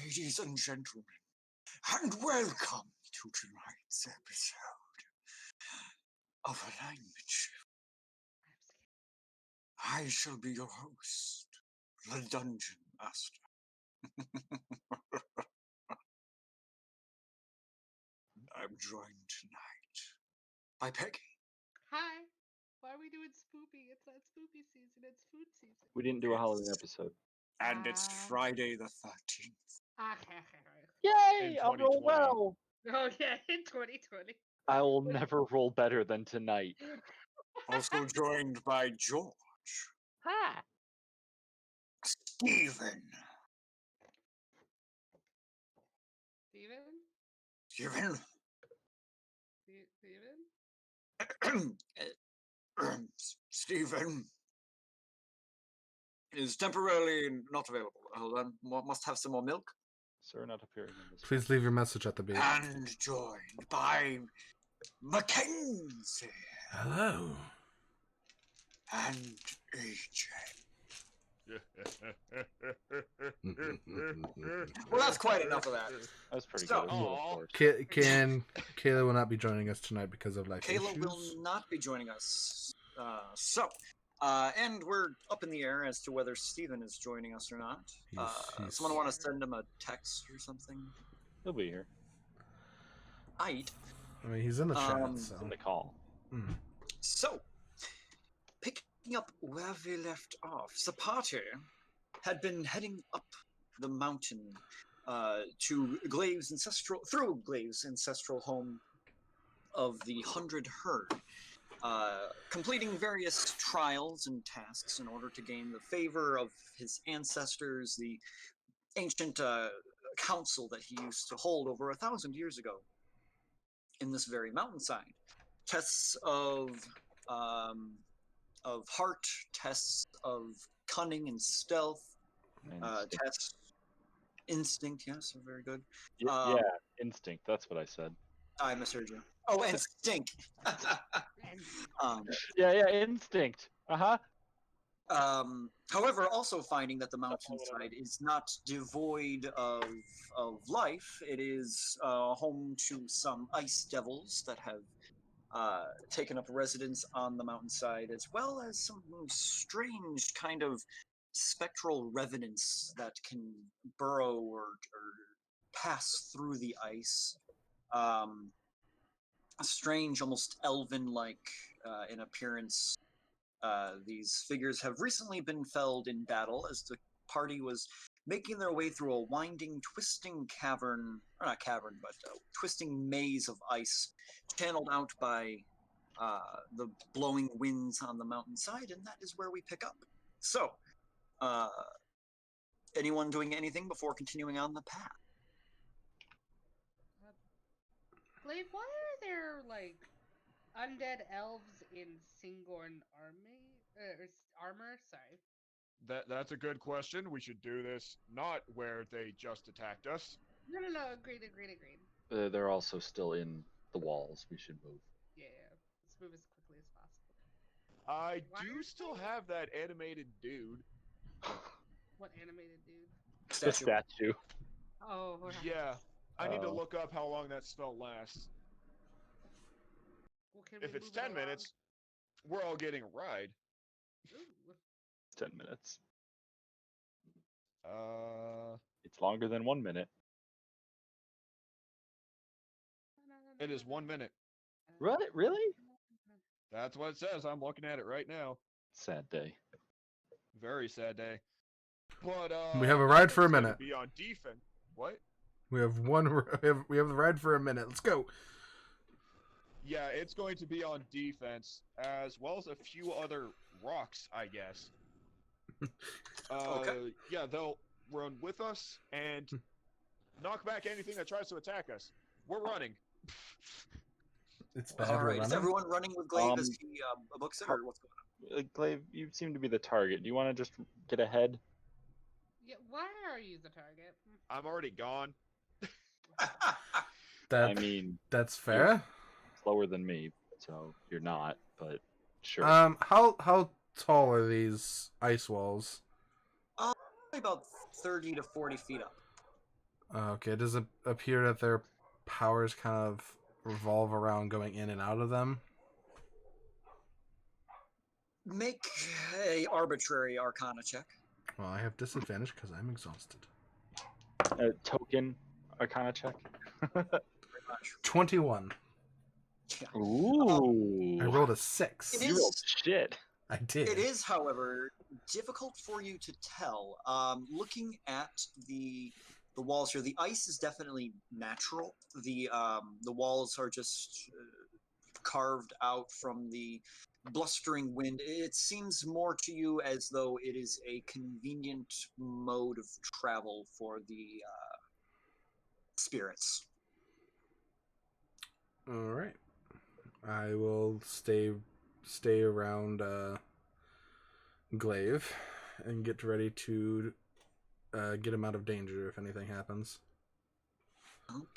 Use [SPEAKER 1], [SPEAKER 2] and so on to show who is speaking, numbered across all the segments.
[SPEAKER 1] ladies and gentlemen, and welcome to tonight's episode of Alignment Shift. I shall be your host, the Dungeon Master. I'm joined tonight by Peggy.
[SPEAKER 2] Hi. Why are we doing spoopy? It's not spoopy season, it's food season.
[SPEAKER 3] We didn't do a Halloween episode.
[SPEAKER 1] And it's Friday the 13th.
[SPEAKER 3] Yay! I'll roll well!
[SPEAKER 2] Oh yeah, in 2020.
[SPEAKER 3] I will never roll better than tonight.
[SPEAKER 1] Also joined by George.
[SPEAKER 3] Hi!
[SPEAKER 1] Steven.
[SPEAKER 2] Steven?
[SPEAKER 1] Steven is temporarily not available. Hold on, must have some more milk.
[SPEAKER 3] Sir, not appearing in this.
[SPEAKER 4] Please leave your message at the beep.
[SPEAKER 1] And joined by Mackenzie.
[SPEAKER 4] Hello.
[SPEAKER 1] And AJ. Well, that's quite enough of that.
[SPEAKER 3] That was pretty
[SPEAKER 1] So-
[SPEAKER 3] good.
[SPEAKER 4] Kayla will not be joining us tonight because of life
[SPEAKER 1] Kayla
[SPEAKER 4] issues.
[SPEAKER 1] will not be joining us. And we're up in the air as to whether Steven is joining us or not.
[SPEAKER 4] He's-
[SPEAKER 1] Someone want to send him a text or something?
[SPEAKER 3] He'll be here.
[SPEAKER 1] I
[SPEAKER 4] mean, he's in the chat,
[SPEAKER 1] Um,
[SPEAKER 4] so.
[SPEAKER 3] In the call.
[SPEAKER 1] So, picking up where we left off, Zapata had been heading up the mountain to Glaive's ancestral home of the 100 Herd, completing various trials and tasks in order to gain the favor of his ancestors, the ancient council that he used to hold over 1,000 years ago in this very mountainside. Tests of heart, tests of cunning and stealth, tests instinct. Yes, very good.
[SPEAKER 3] Yeah, instinct. That's what I said.
[SPEAKER 1] I misheard you. Oh, and stink.
[SPEAKER 3] Yeah, instinct.
[SPEAKER 1] However, also finding that the mountainside is not devoid of life. It is home to some ice devils that have taken up residence on the mountainside, as well as some strange kind of spectral revenants that can burrow or pass through the ice. Strange, almost elven-like in appearance. These figures have recently been felled in battle as the party was making their way through a winding, twisting cavern, or not cavern, but twisting maze of ice, channeled out by the blowing winds on the mountainside, and that is where we pick up. So, anyone doing anything before continuing on the path?
[SPEAKER 2] Glaive, why are there like undead elves in Singorn armor? Sorry.
[SPEAKER 5] That's a good question. We should do this not where they just attacked us.
[SPEAKER 2] No. Agreed.
[SPEAKER 3] They're also still in the walls. We should move.
[SPEAKER 2] Yeah. Let's move as quickly as possible.
[SPEAKER 5] I do still have that animated dude.
[SPEAKER 2] What animated dude?
[SPEAKER 3] The statue.
[SPEAKER 2] Oh.
[SPEAKER 5] Yeah. I need to look up how long that spell lasts.
[SPEAKER 2] Well,
[SPEAKER 5] If it's 10 minutes, we're all getting a ride.
[SPEAKER 2] Ooh.
[SPEAKER 3] 10 minutes.
[SPEAKER 5] Uh,
[SPEAKER 3] It's longer than 1 minute.
[SPEAKER 5] it is 1 minute.
[SPEAKER 3] Really?
[SPEAKER 5] That's what it says. I'm looking at it right now.
[SPEAKER 3] Sad day.
[SPEAKER 5] Very sad day. But
[SPEAKER 4] We have a ride for a
[SPEAKER 5] it's gonna
[SPEAKER 4] minute.
[SPEAKER 5] Be on defense. What?
[SPEAKER 4] We have we have the ride for a minute. Let's go.
[SPEAKER 5] Yeah, it's going to be on defense, as well as a few other rocks, I guess.
[SPEAKER 1] Okay.
[SPEAKER 5] Yeah, they'll run with us and knock back anything that tries to attack us. We're running.
[SPEAKER 4] It's bad.
[SPEAKER 1] All
[SPEAKER 4] we're
[SPEAKER 1] right, is
[SPEAKER 4] running.
[SPEAKER 1] everyone running with Glaive as he books it, or what's going on?
[SPEAKER 3] Glaive, you seem to be the target. Do you want to just get ahead?
[SPEAKER 2] Yeah, why are you the target?
[SPEAKER 5] I'm already gone.
[SPEAKER 3] I mean,
[SPEAKER 4] That's fair.
[SPEAKER 3] slower than me, so you're not, but sure.
[SPEAKER 4] How tall are these ice walls?
[SPEAKER 1] About 30 to 40 feet up.
[SPEAKER 4] Okay, does it appear that their powers kind of revolve around going in and out of them?
[SPEAKER 1] Make a arbitrary Arcana check.
[SPEAKER 4] Well, I have disadvantage because I'm exhausted.
[SPEAKER 3] A token Arcana check.
[SPEAKER 1] Very much.
[SPEAKER 4] 21.
[SPEAKER 1] Yeah.
[SPEAKER 3] Ooh.
[SPEAKER 4] I rolled a 6.
[SPEAKER 1] It
[SPEAKER 3] You
[SPEAKER 1] is-
[SPEAKER 3] rolled shit.
[SPEAKER 4] I did.
[SPEAKER 1] It is, however, difficult for you to tell. Looking at the walls here, the ice is definitely natural. The walls are just carved out from the blustering wind. It seems more to you as though it is a convenient mode of travel for the spirits.
[SPEAKER 4] All right. I will stay around Glaive and get ready to get him out of danger if anything happens.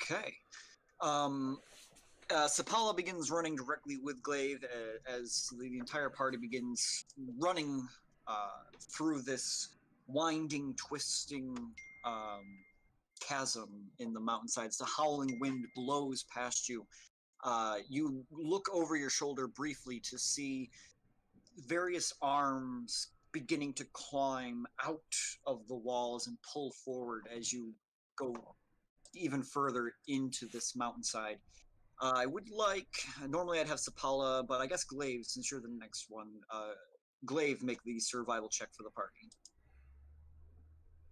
[SPEAKER 1] Okay. Sapala begins running directly with Glaive as the entire party begins running through this winding, twisting chasm in the mountainsides. The howling wind blows past you. You look over your shoulder briefly to see various arms beginning to climb out of the walls and pull forward as you go even further into this mountainside. I would like, normally I'd have Sapala, but I guess Glaive, since you're the next one, Glaive, make the survival check for the party.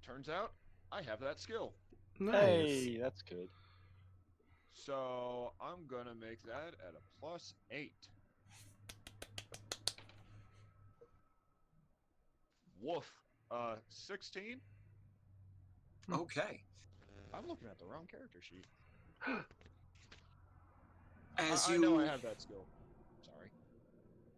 [SPEAKER 5] Turns out I have that skill.
[SPEAKER 4] Nice.
[SPEAKER 3] Hey, that's good.
[SPEAKER 5] So I'm gonna make that at a +8. Woof. 16?
[SPEAKER 1] Okay.
[SPEAKER 5] I'm looking at the wrong character sheet.
[SPEAKER 1] As
[SPEAKER 5] I
[SPEAKER 1] you
[SPEAKER 5] know I have that skill. Sorry.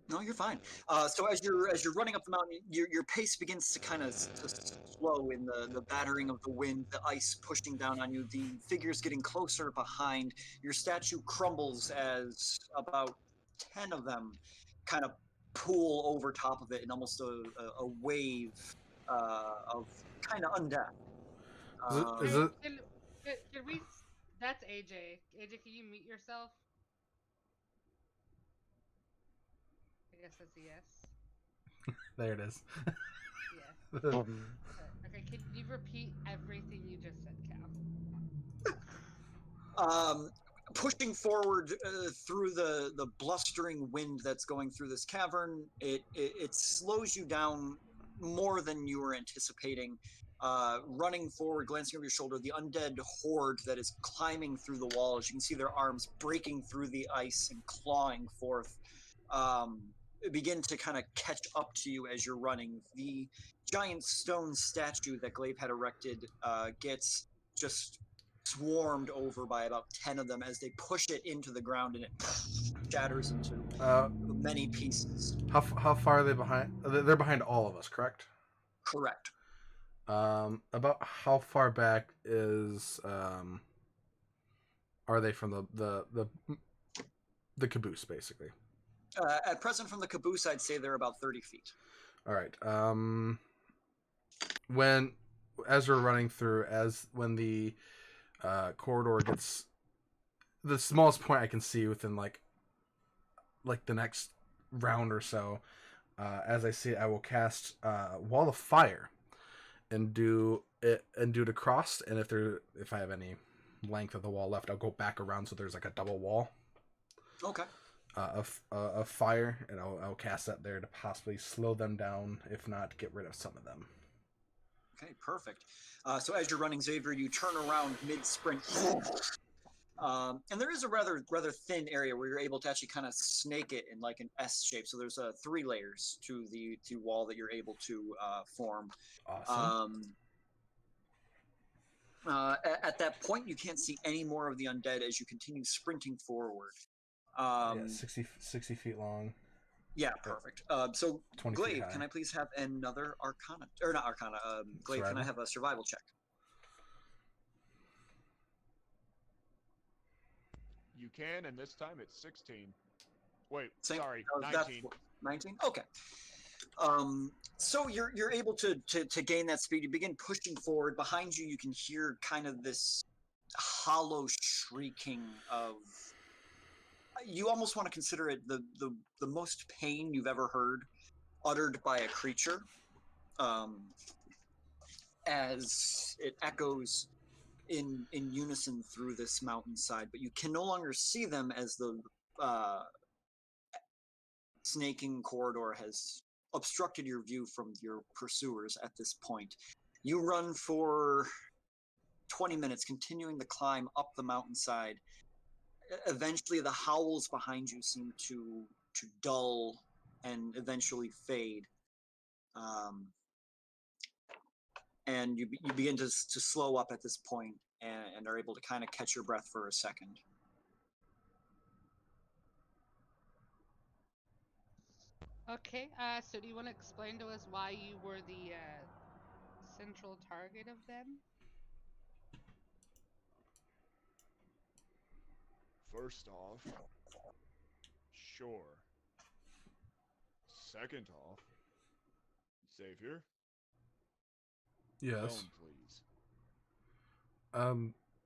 [SPEAKER 1] No, you're fine. So as you're running up the mountain, your pace begins to kind of slow in the battering of the wind, the ice pushing down on you, the figures getting closer behind. Your statue crumbles as about 10 of them kind of pool over top of it in almost a wave of kind of undeath.
[SPEAKER 4] Is it?
[SPEAKER 2] Can we? That's AJ. AJ, can you mute yourself? I guess that's a yes.
[SPEAKER 4] There it is.
[SPEAKER 2] Yeah. Okay, can you repeat everything you just said, Cal?
[SPEAKER 1] Pushing forward through the blustering wind that's going through this cavern, it slows you down more than you were anticipating. Running forward, glancing over your shoulder, the undead horde that is climbing through the walls. You can see their arms breaking through the ice and clawing forth. Begin to kind of catch up to you as you're running. The giant stone statue that Glaive had erected gets just swarmed over by about 10 of them as they push it into the ground and it shatters into many pieces.
[SPEAKER 4] How far are they behind? They're behind all of us, correct?
[SPEAKER 1] Correct.
[SPEAKER 4] About how far back is are they from the caboose, basically?
[SPEAKER 1] At present, from the caboose, I'd say they're about 30 feet.
[SPEAKER 4] All right. As we're running through, when the corridor gets the smallest point I can see within like the next round or so, as I see it, I will cast Wall of Fire and do it across. And if I have any length of the wall left, I'll go back around so there's like a double wall.
[SPEAKER 1] Okay.
[SPEAKER 4] Of fire, and I'll cast that there to possibly slow them down, if not get rid of some of them.
[SPEAKER 1] Okay, perfect. So as you're running, Xavier, you turn around mid-sprint, and there is a rather thin area where you're able to actually kind of snake it in like an S shape. So there's 3 layers to the wall that you're able to form.
[SPEAKER 4] Awesome.
[SPEAKER 1] At that point, you can't see any more of the undead as you continue sprinting forward.
[SPEAKER 4] Yeah, 60 feet long.
[SPEAKER 1] Yeah, perfect. So,
[SPEAKER 4] 20 feet
[SPEAKER 1] Glaive,
[SPEAKER 4] high.
[SPEAKER 1] can I please have another Arcana? Or not Arcana, Glaive, can I
[SPEAKER 4] Survival?
[SPEAKER 1] have a survival check?
[SPEAKER 5] You can, and this time it's 16. Wait,
[SPEAKER 1] Same-
[SPEAKER 5] sorry,
[SPEAKER 1] that's
[SPEAKER 5] 19.
[SPEAKER 1] 19? Okay. So you're able to gain that speed. You begin pushing forward. Behind you, you can hear kind of this hollow shrieking of. You almost want to consider it the most pain you've ever heard uttered by a creature, as it echoes in unison through this mountainside. But you can no longer see them as the snaking corridor has obstructed your view from your pursuers at this point. You run for 20 minutes, continuing the climb up the mountainside. Eventually, the howls behind you seem to dull and eventually fade. And you begin to slow up at this point and are able to kind of catch your breath for a second.
[SPEAKER 2] Okay, so do you want to explain to us why you were the central target of them?
[SPEAKER 5] First off, sure. Second off, Xavier,
[SPEAKER 4] Yes.
[SPEAKER 5] loan, please.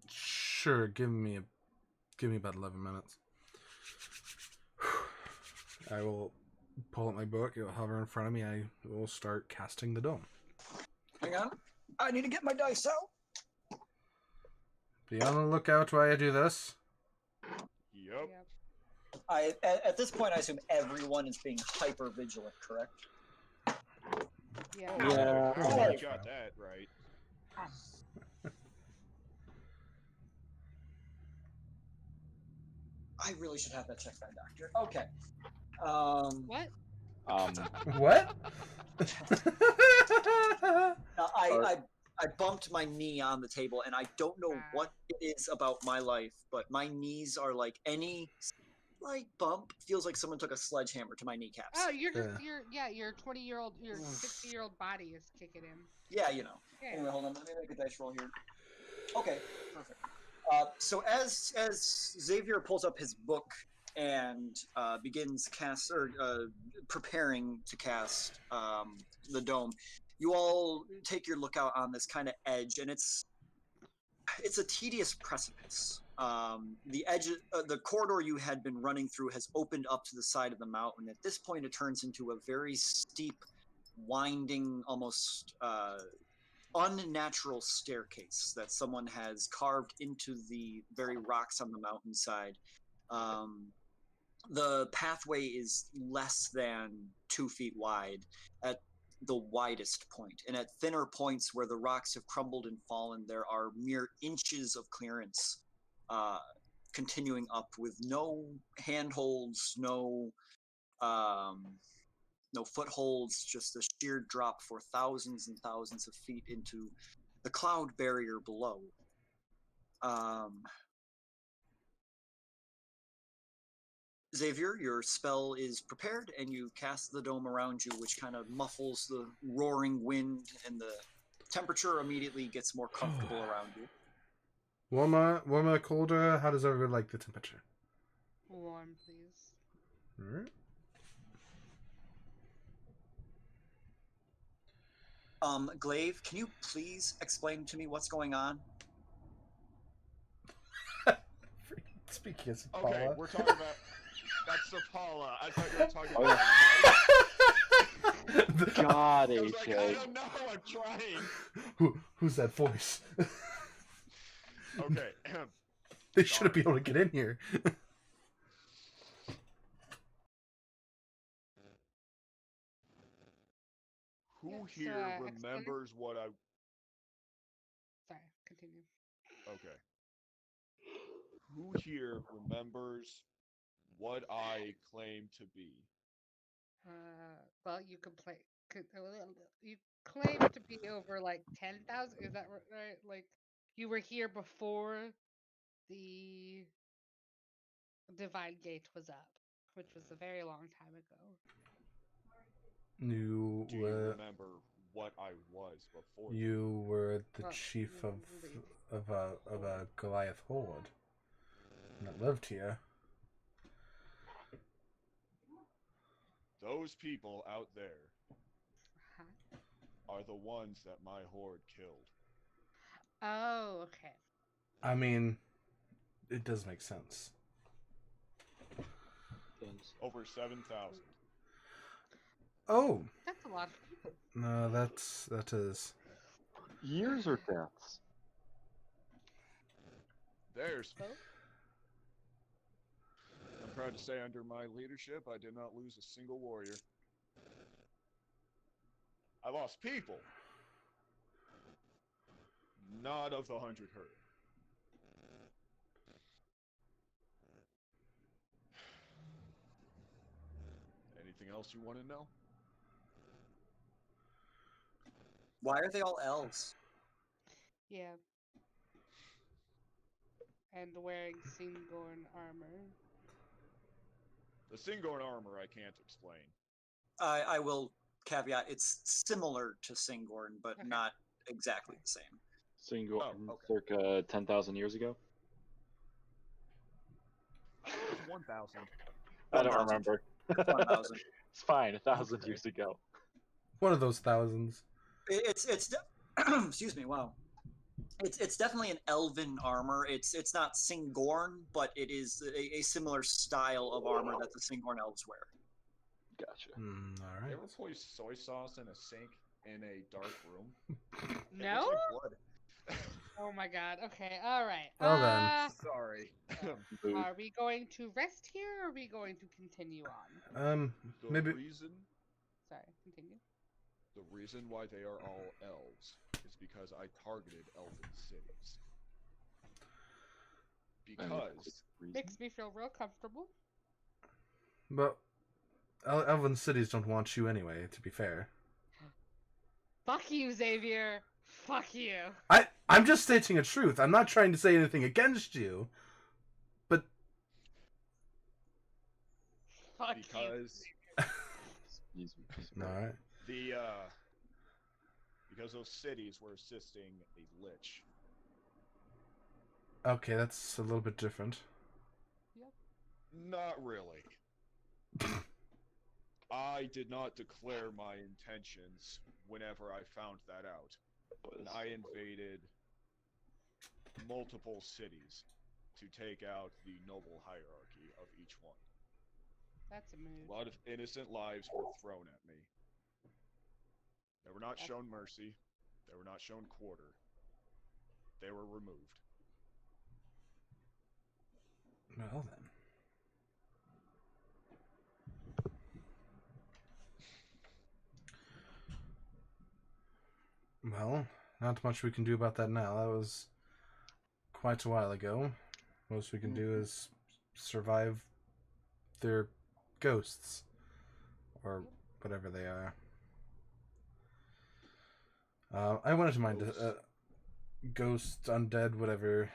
[SPEAKER 4] Sure. Give me about 11 minutes. I will pull up my book. It will hover in front of me. I will start casting the dome.
[SPEAKER 1] Hang on. I need to get my dice out.
[SPEAKER 4] Be on the lookout while I do this.
[SPEAKER 5] Yep.
[SPEAKER 1] At this point, I assume everyone is being hyper vigilant, correct?
[SPEAKER 2] Yeah.
[SPEAKER 3] Yeah.
[SPEAKER 5] You got that right.
[SPEAKER 1] I really should have that checked by a doctor. Okay.
[SPEAKER 2] What?
[SPEAKER 4] What?
[SPEAKER 1] I bumped my knee on the table, and I don't know what it is about my life, but my knees are like any slight bump feels like someone took a sledgehammer to my kneecaps.
[SPEAKER 2] Oh, your
[SPEAKER 4] 20-year-old,
[SPEAKER 2] your 60-year-old body is kicking in.
[SPEAKER 1] Yeah, you know.
[SPEAKER 2] Yeah.
[SPEAKER 1] Anyway, hold on. Let me make a dice roll here. Okay, perfect. So as Xavier pulls up his book and begins preparing to cast the dome, you all take your lookout on this kind of edge, and it's a tedious precipice. The edge, the corridor you had been running through has opened up to the side of the mountain. At this point, it turns into a very steep, winding, almost unnatural staircase that someone has carved into the very rocks on the mountainside. The pathway is less than 2 feet wide at the widest point, and at thinner points where the rocks have crumbled and fallen, there are mere inches of clearance continuing up with no handholds, no footholds, just a sheer drop for thousands and thousands of feet into the cloud barrier below. Xavier, your spell is prepared, and you cast the dome around you, which kind of muffles the roaring wind, and the temperature immediately gets more comfortable around you.
[SPEAKER 4] Warmer, colder? How does everyone like the temperature?
[SPEAKER 2] Warm, please.
[SPEAKER 4] Alright.
[SPEAKER 1] Glaive, can you please explain to me what's going on?
[SPEAKER 4] Speaking of
[SPEAKER 5] Okay,
[SPEAKER 4] Paula.
[SPEAKER 5] we're talking about. That's Sapala. I thought you were talking
[SPEAKER 3] Oh,
[SPEAKER 5] about.
[SPEAKER 3] yeah. God,
[SPEAKER 5] I was like, I
[SPEAKER 3] AJ.
[SPEAKER 5] don't know. I'm trying.
[SPEAKER 4] Who's that voice?
[SPEAKER 5] Okay.
[SPEAKER 4] They shouldn't be able to get in here.
[SPEAKER 5] Who
[SPEAKER 2] Yeah, so,
[SPEAKER 5] here
[SPEAKER 2] explain.
[SPEAKER 5] remembers what I?
[SPEAKER 2] Sorry, continue.
[SPEAKER 5] Okay. Who here remembers what I claim to be?
[SPEAKER 2] Well, you you claim to be over like 10,000. Is that right? Like, you were here before the Divine Gate was up, which was a very long time ago.
[SPEAKER 4] You
[SPEAKER 5] Do you remember what I was before?
[SPEAKER 4] You were the
[SPEAKER 2] Well,
[SPEAKER 4] chief
[SPEAKER 2] lead.
[SPEAKER 4] of a Goliath horde that lived here.
[SPEAKER 5] Those people out there are the ones that my horde killed.
[SPEAKER 2] Oh, okay.
[SPEAKER 4] I mean, it does make sense.
[SPEAKER 5] Over 7,000.
[SPEAKER 4] Oh,
[SPEAKER 2] That's a lot of people.
[SPEAKER 4] no, that is.
[SPEAKER 3] Years or deaths?
[SPEAKER 5] There's.
[SPEAKER 2] Both?
[SPEAKER 5] I'm proud to say, under my leadership, I did not lose a single warrior. I lost people. Not of the 100 herd. Anything else you want to know?
[SPEAKER 1] Why are they all elves?
[SPEAKER 2] Yeah. And wearing Singorn armor.
[SPEAKER 5] The Singorn armor I can't explain.
[SPEAKER 1] I will caveat it's similar to Singorn, but
[SPEAKER 2] Okay.
[SPEAKER 1] not exactly the same.
[SPEAKER 3] Single,
[SPEAKER 5] Oh, okay.
[SPEAKER 3] circa 10,000 years ago.
[SPEAKER 5] I think it was 1,000.
[SPEAKER 3] I don't
[SPEAKER 1] 1,000.
[SPEAKER 3] remember.
[SPEAKER 1] 1,000.
[SPEAKER 3] It's fine. 1,000
[SPEAKER 5] Okay.
[SPEAKER 3] years ago.
[SPEAKER 4] One of those thousands.
[SPEAKER 1] Excuse me. Wow. It's definitely an elven armor. It's not Singorn, but it is a similar style of armor that the Singorn elves wear.
[SPEAKER 3] Gotcha.
[SPEAKER 4] All right.
[SPEAKER 5] Ever pour soy sauce in a sink in a dark room? It
[SPEAKER 2] No?
[SPEAKER 5] looks like blood.
[SPEAKER 2] Oh my god. Okay, alright.
[SPEAKER 4] Well then.
[SPEAKER 5] Sorry.
[SPEAKER 3] Boo.
[SPEAKER 2] Are we going to rest here or are we going to continue on?
[SPEAKER 5] The
[SPEAKER 4] Maybe.
[SPEAKER 5] reason
[SPEAKER 2] Sorry, continue.
[SPEAKER 5] the reason why they are all elves is because I targeted elven cities. Because
[SPEAKER 2] Makes me feel real comfortable.
[SPEAKER 4] But elven cities don't want you anyway. To be fair,
[SPEAKER 2] Fuck you, Xavier. Fuck you.
[SPEAKER 4] I'm just stating a truth. I'm not trying to say anything against you. But
[SPEAKER 2] Fuck you.
[SPEAKER 5] because
[SPEAKER 3] Excuse me.
[SPEAKER 4] all right.
[SPEAKER 5] the because those cities were assisting a lich.
[SPEAKER 4] Okay, that's a little bit different.
[SPEAKER 5] Not really. I did not declare my intentions whenever I found that out. And I invaded multiple cities to take out the noble hierarchy of each one.
[SPEAKER 2] That's a mood.
[SPEAKER 5] A lot of innocent lives were thrown at me. They were not
[SPEAKER 2] That's-
[SPEAKER 5] shown mercy. They were not shown quarter. They were removed.
[SPEAKER 4] Well then. Well, not much we can do about that now. That was quite a while ago. Most we can do is survive their ghosts. Or whatever they are. I wanted to mind ghosts, undead, whatever.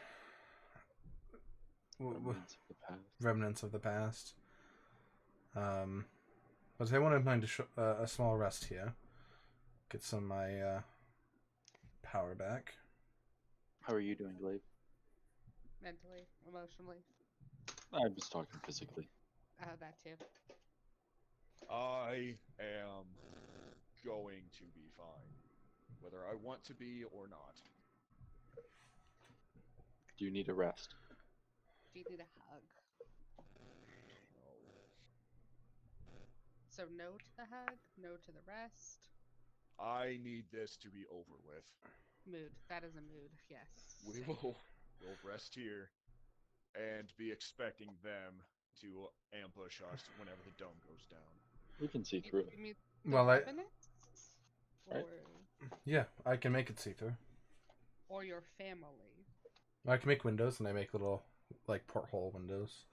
[SPEAKER 3] Remnants of the past.
[SPEAKER 4] Remnants of the past. But I wanted mine to a small rest here. Get some of my power back.
[SPEAKER 3] How are you doing, Glaive?
[SPEAKER 2] Mentally, emotionally.
[SPEAKER 3] I'm just talking physically.
[SPEAKER 2] That too.
[SPEAKER 5] I am going to be fine. Whether I want to be or not.
[SPEAKER 3] Do you need a rest?
[SPEAKER 2] Do you need a hug? So no to the hug, no to the rest.
[SPEAKER 5] I need this to be over with.
[SPEAKER 2] Mood. That is a mood, yes.
[SPEAKER 5] We will we'll rest here and be expecting them to ambush us whenever the dome goes down.
[SPEAKER 3] We can see through it.
[SPEAKER 2] You mean
[SPEAKER 4] Well,
[SPEAKER 2] the Revenants?
[SPEAKER 3] Right.
[SPEAKER 4] Yeah, I can make it see-through.
[SPEAKER 2] Or your family.
[SPEAKER 4] I can make windows, and I make little, like, porthole windows.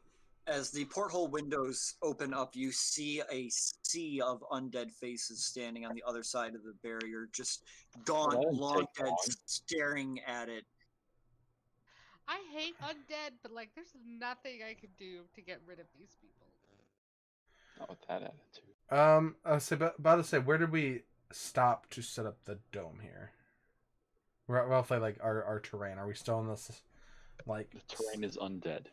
[SPEAKER 1] As the porthole windows open up, you see a sea of undead faces standing on the other side of the barrier, just gaunt,
[SPEAKER 3] That didn't
[SPEAKER 1] long
[SPEAKER 3] take
[SPEAKER 1] dead,
[SPEAKER 3] long.
[SPEAKER 1] staring at it.
[SPEAKER 2] I hate undead, but like there's nothing I can do to get rid of these people.
[SPEAKER 3] Not with that attitude.
[SPEAKER 4] I was about to say, where did we stop to set up the dome here? Roughly, like, our terrain. Are we still in this, like...
[SPEAKER 3] The terrain is undead.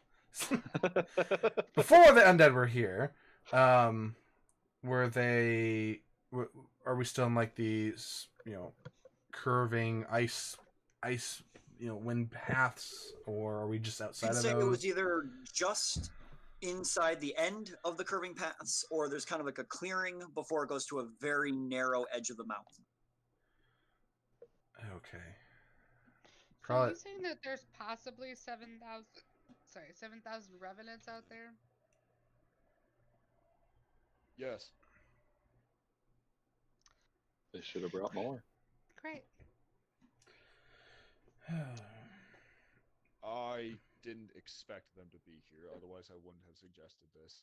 [SPEAKER 4] Before the undead were here, were they are we still in like these, curving ice, wind paths, or are we just outside
[SPEAKER 1] You'd
[SPEAKER 4] of
[SPEAKER 1] say it
[SPEAKER 4] those?
[SPEAKER 1] was either just inside the end of the curving paths, or there's kind of like a clearing before it goes to a very narrow edge of the mountain.
[SPEAKER 4] Okay.
[SPEAKER 2] So are
[SPEAKER 4] Probably.
[SPEAKER 2] you saying that there's possibly 7,000 revenants out there?
[SPEAKER 5] Yes.
[SPEAKER 3] They should have brought more.
[SPEAKER 2] Great.
[SPEAKER 5] I didn't expect them to be here, otherwise I wouldn't have suggested this.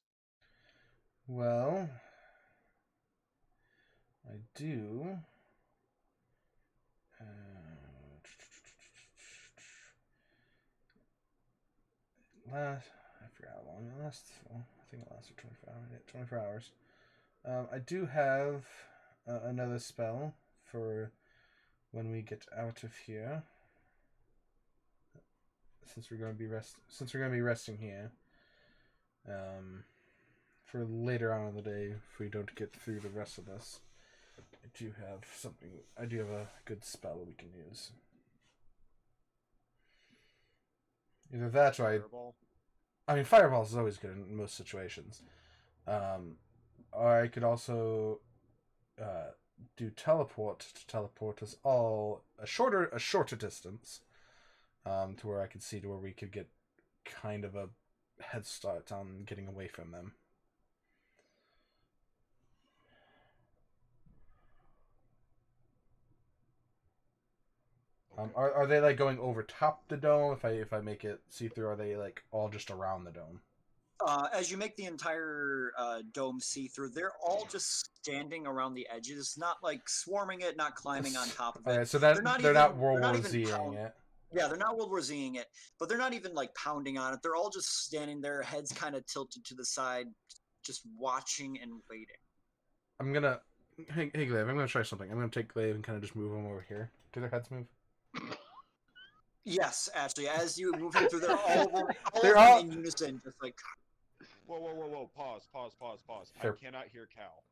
[SPEAKER 4] Well, I do. I forgot how long it lasts. I think it lasted 24 hours. Yeah, 24 hours. I do have another spell for when we get out of here. Since we're going to be resting here. For later on in the day, if we don't get through the rest of this, I do have a good spell we can use. Either that or
[SPEAKER 5] Fireball?
[SPEAKER 4] Fireball is always good in most situations. Or I could also do teleport to teleport us all a shorter distance, to where I could see to where we could get kind of a head start on getting away from them.
[SPEAKER 5] Okay.
[SPEAKER 4] Are they like going over top the dome? If I make it see through, are they like all just around the dome?
[SPEAKER 1] As you make the entire dome see through, they're all just standing around the edges, not like swarming it, not climbing on top of it.
[SPEAKER 4] Alright, so that they're not World War
[SPEAKER 1] even
[SPEAKER 4] Z-ing it.
[SPEAKER 1] Yeah, they're not World War Z-ing it, but they're not even like pounding on it. They're all just standing there, heads kind of tilted to the side, just watching and waiting.
[SPEAKER 4] I'm gonna hey Glaive, I'm gonna try something. I'm gonna take Glaive and kind of just move them over here. Do their heads move?
[SPEAKER 1] Yes, actually, as you move them through, they're all
[SPEAKER 4] They're
[SPEAKER 1] of them
[SPEAKER 4] all-
[SPEAKER 1] in unison, just like.
[SPEAKER 5] Whoa. Pause.
[SPEAKER 4] Fair.
[SPEAKER 5] I cannot hear Cal.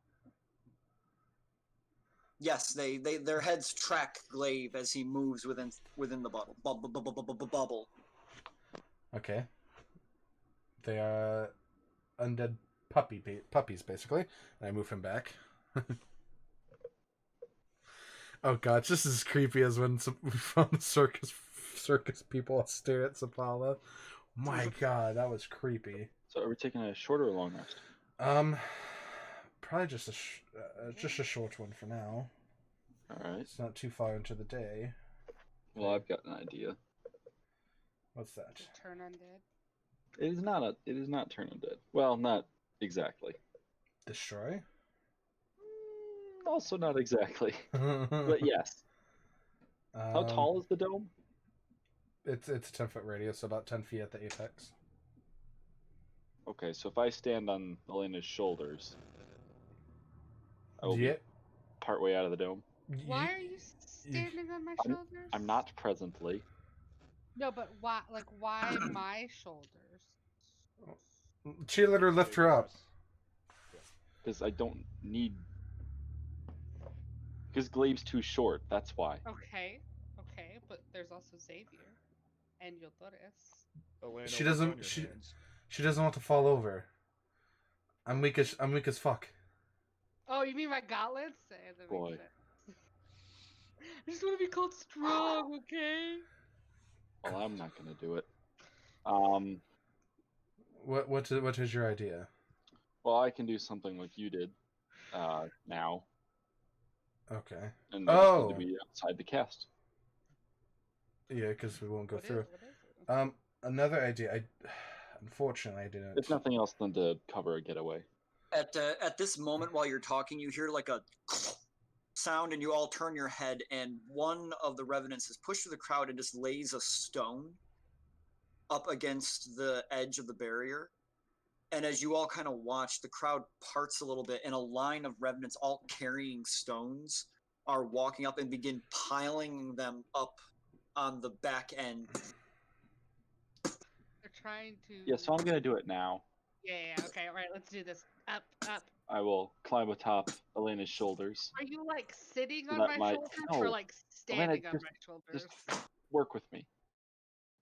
[SPEAKER 1] Yes, their heads track Glaive as he moves within the bubble.
[SPEAKER 4] Okay. They are undead puppies, basically. And I move him back. Oh god, it's just as creepy as when we found the circus people stare at Sapala. My god, that was creepy.
[SPEAKER 3] So are we taking a short or a long rest?
[SPEAKER 4] Probably just a short one for now.
[SPEAKER 3] All right.
[SPEAKER 4] It's not too far into the day.
[SPEAKER 3] Well, I've got an idea.
[SPEAKER 4] What's that?
[SPEAKER 2] Just turn undead.
[SPEAKER 3] It is not turn undead. Well, not exactly.
[SPEAKER 4] Destroy?
[SPEAKER 3] Also not exactly. But yes. How tall is the dome?
[SPEAKER 4] It's a 10-foot radius, so about 10 feet at the apex.
[SPEAKER 3] Okay, so if I stand on Elena's shoulders, I will be
[SPEAKER 4] Yeah.
[SPEAKER 3] partway out of the dome.
[SPEAKER 2] Why are you standing on my shoulders?
[SPEAKER 3] I'm not presently.
[SPEAKER 2] No, but why? Like, why my shoulders?
[SPEAKER 4] Cheerleader, lift her up.
[SPEAKER 3] Because I don't need... Because Glaive's too short, that's why.
[SPEAKER 2] Okay, but there's also Xavier and Yolores.
[SPEAKER 5] Elena,
[SPEAKER 4] She
[SPEAKER 5] what's on
[SPEAKER 4] doesn't-
[SPEAKER 5] your
[SPEAKER 4] she-
[SPEAKER 5] hands?
[SPEAKER 4] She doesn't want to fall over. I'm weak as fuck.
[SPEAKER 2] Oh, you mean my gauntlets? That makes
[SPEAKER 3] Boy.
[SPEAKER 2] sense. I just want to be called strong, okay?
[SPEAKER 3] Well, I'm not gonna do it.
[SPEAKER 4] What is your idea?
[SPEAKER 3] Well, I can do something like you did, now,
[SPEAKER 4] Okay.
[SPEAKER 3] and I just need to
[SPEAKER 4] Oh.
[SPEAKER 3] be outside the cast.
[SPEAKER 4] Yeah, because we won't go
[SPEAKER 2] What is-
[SPEAKER 4] through.
[SPEAKER 2] what is it?
[SPEAKER 4] Another idea. Unfortunately, I didn't.
[SPEAKER 3] It's nothing else than to cover a getaway.
[SPEAKER 1] At this moment, while you're talking, you hear like a sound, and you all turn your head, and one of the revenants is pushed through the crowd and just lays a stone up against the edge of the barrier. And as you all kind of watch, the crowd parts a little bit, and a line of revenants, all carrying stones, are walking up and begin piling them up on the back end.
[SPEAKER 2] They're trying to.
[SPEAKER 3] Yeah, so I'm gonna do it now.
[SPEAKER 2] Yeah, okay, alright, let's do this. Up,
[SPEAKER 3] I will climb atop Elena's shoulders.
[SPEAKER 2] Are you like sitting
[SPEAKER 3] So
[SPEAKER 2] on
[SPEAKER 3] that
[SPEAKER 2] my
[SPEAKER 3] my-
[SPEAKER 2] shoulders
[SPEAKER 3] no,
[SPEAKER 2] or like standing on
[SPEAKER 3] just-
[SPEAKER 2] my shoulders?
[SPEAKER 3] Just work with me.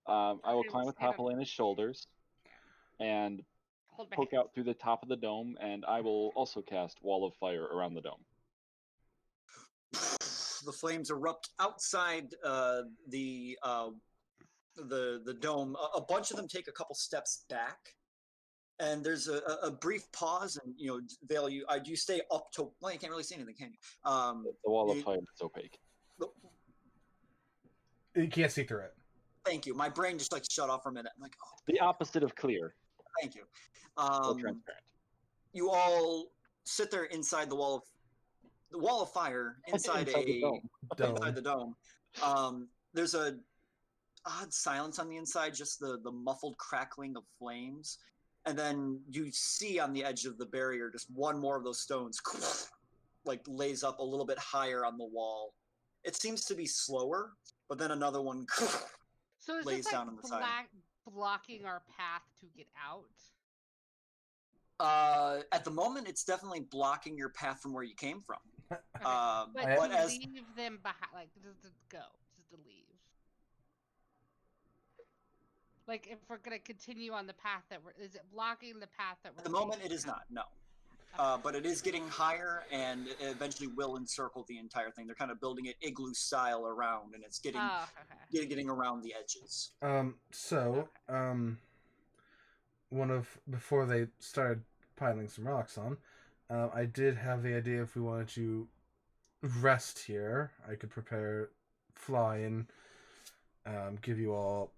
[SPEAKER 3] I will
[SPEAKER 2] Okay,
[SPEAKER 3] climb
[SPEAKER 2] we'll stand
[SPEAKER 3] atop
[SPEAKER 2] on-
[SPEAKER 3] Elena's shoulders and
[SPEAKER 2] Hold my
[SPEAKER 3] poke
[SPEAKER 2] hand.
[SPEAKER 3] out through the top of the dome, and I will also cast Wall of Fire around the dome.
[SPEAKER 1] The flames erupt outside the dome. A bunch of them take a couple steps back, and there's a brief pause. And Vale, you stay up to. Well, you can't really see anything, can you?
[SPEAKER 3] The Wall of
[SPEAKER 1] you-
[SPEAKER 3] Fire is opaque.
[SPEAKER 4] You can't see through it.
[SPEAKER 1] Thank you. My brain just like shut off for a minute. I'm like, oh,
[SPEAKER 3] The opposite of clear,
[SPEAKER 1] thank you.
[SPEAKER 3] or transparent.
[SPEAKER 1] You all sit there inside the wall of fire inside
[SPEAKER 3] the dome.
[SPEAKER 1] inside the dome. There's a odd silence on the inside, just the muffled crackling of flames, and then you see on the edge of the barrier just one more of those stones like lays up a little bit higher on the wall. It seems to be slower, but then another one
[SPEAKER 2] So is
[SPEAKER 1] lays
[SPEAKER 2] this
[SPEAKER 1] down
[SPEAKER 2] like
[SPEAKER 1] on the side.
[SPEAKER 2] blocking our path to get out?
[SPEAKER 1] At the moment, it's definitely blocking your path from where you came from.
[SPEAKER 2] Okay.
[SPEAKER 1] But
[SPEAKER 2] But to
[SPEAKER 1] as
[SPEAKER 2] leave them behind, like just to go, just to leave. Like if we're gonna continue on the path that is it blocking the path that we're?
[SPEAKER 1] at the moment, it
[SPEAKER 2] taking
[SPEAKER 1] is
[SPEAKER 2] now?
[SPEAKER 1] not. No.
[SPEAKER 2] Okay.
[SPEAKER 1] But it is getting higher, and it eventually will encircle the entire thing. They're kind of building it igloo style around, and it's getting
[SPEAKER 2] Oh, okay.
[SPEAKER 1] getting around the edges.
[SPEAKER 4] Before they started piling some rocks on, I did have the idea if we wanted to rest here, I could fly and give you all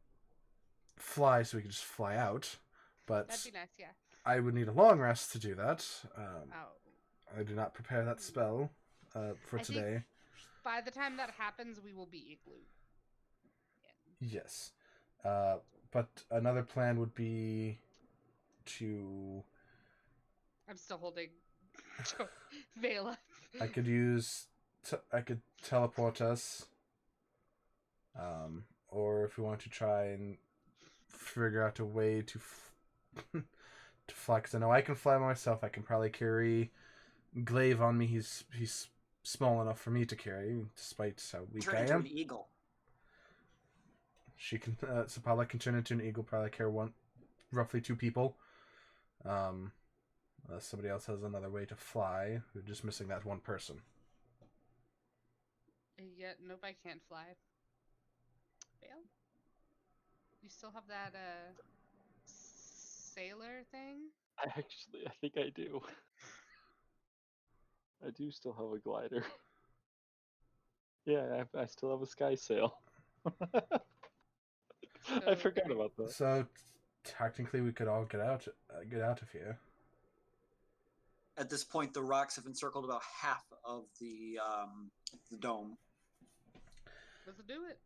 [SPEAKER 4] fly so we could just fly out. But
[SPEAKER 2] That'd be nice, yeah.
[SPEAKER 4] I would need a long rest to do that.
[SPEAKER 2] Oh.
[SPEAKER 4] I did not prepare that spell for
[SPEAKER 2] I think-
[SPEAKER 4] today.
[SPEAKER 2] By the time that happens, we will be igloo.
[SPEAKER 4] Yes. But another plan would be to...
[SPEAKER 2] I'm still holding Veil up.
[SPEAKER 4] I could use... I could teleport us. Or if we want to try and figure out a way to to fly, because I know I can fly myself. I can probably carry Glaive on me. He's small enough for me to carry, despite how weak
[SPEAKER 1] Turn
[SPEAKER 4] I
[SPEAKER 1] into
[SPEAKER 4] am.
[SPEAKER 1] an eagle.
[SPEAKER 4] She can. Sapala can turn into an eagle. Probably carry roughly 2 people. Unless somebody else has another way to fly. We're just missing that one person.
[SPEAKER 2] Yeah, nope, I can't fly. Veil? You still have that sailor thing?
[SPEAKER 3] I think I do. I do still have a glider. Yeah, I still have a sky sail. I forgot about that.
[SPEAKER 4] So technically, we could all get out of here.
[SPEAKER 1] At this point, the rocks have encircled about half of the dome.
[SPEAKER 2] Let's do it.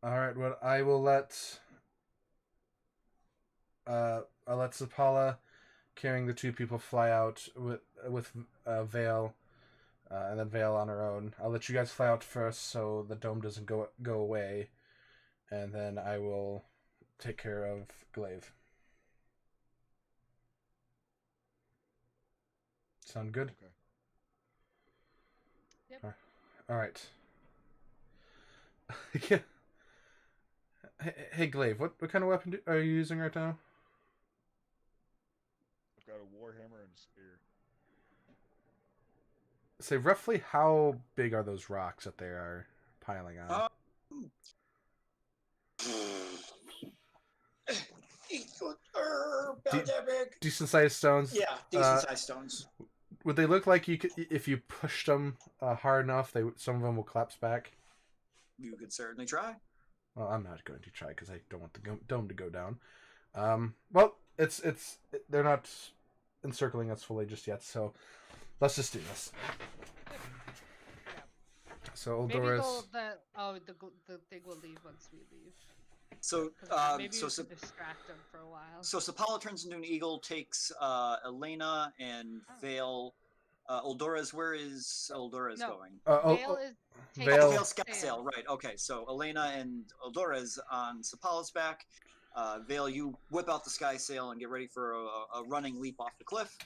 [SPEAKER 4] All right. Well, I will let. I'll let Sapala, carrying the 2 people, fly out with Vale, and then Vale on her own. I'll let you guys fly out first, so the dome doesn't go away, and then I will take care of Glaive. Sound good?
[SPEAKER 5] Okay.
[SPEAKER 2] Yep.
[SPEAKER 4] All right. Yeah. Hey, Glaive, what kind of weapon are you using right now?
[SPEAKER 5] I've got a warhammer and a spear.
[SPEAKER 4] Say, roughly how big are those rocks that they are piling on? Decent sized stones?
[SPEAKER 1] Yeah, decent sized stones.
[SPEAKER 4] Would they look like you could, if you pushed them hard enough, some of them will collapse back?
[SPEAKER 1] You could certainly try.
[SPEAKER 4] Well, I'm not going to try because I don't want the dome to go down. Well, they're not encircling us fully just yet, so let's just do this. So
[SPEAKER 2] Maybe
[SPEAKER 4] Oldoris,
[SPEAKER 2] the thing will leave once we leave.
[SPEAKER 1] So,
[SPEAKER 2] 'Cause maybe
[SPEAKER 1] so
[SPEAKER 2] we could distract them for a while.
[SPEAKER 1] So Sapala turns into an eagle, takes Elena and Vale. Oldora's, where is Oldora's
[SPEAKER 2] No.
[SPEAKER 1] going?
[SPEAKER 2] Veil is taking
[SPEAKER 4] Veil-
[SPEAKER 1] Oh, Vale sky sail, right? Okay, so Elena and Oldora's on Sapala's back. Vale, you whip out the sky sail and get ready for a running leap off the cliff.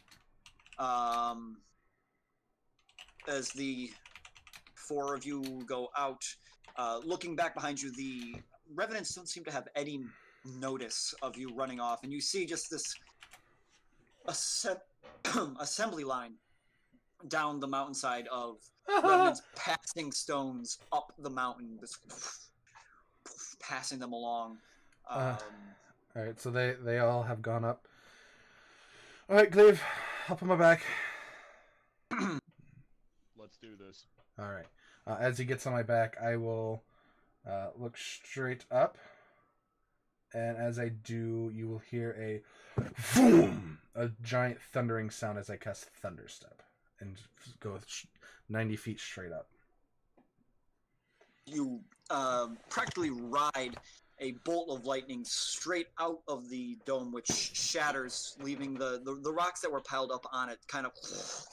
[SPEAKER 1] As the four of you go out, looking back behind you, the revenants don't seem to have any notice of you running off, and you see just this assembly line down the mountainside of revenants passing stones up the mountain, just passing them along.
[SPEAKER 4] All right, so they all have gone up. All right, Glaive, up on my back.
[SPEAKER 5] Let's do this.
[SPEAKER 4] All right. As he gets on my back, I will look straight up, and as I do, you will hear a boom, a giant thundering sound as I cast Thunderstep and go 90 feet straight up.
[SPEAKER 1] You practically ride a bolt of lightning straight out of the dome, which shatters, leaving the rocks that were piled up on it kind of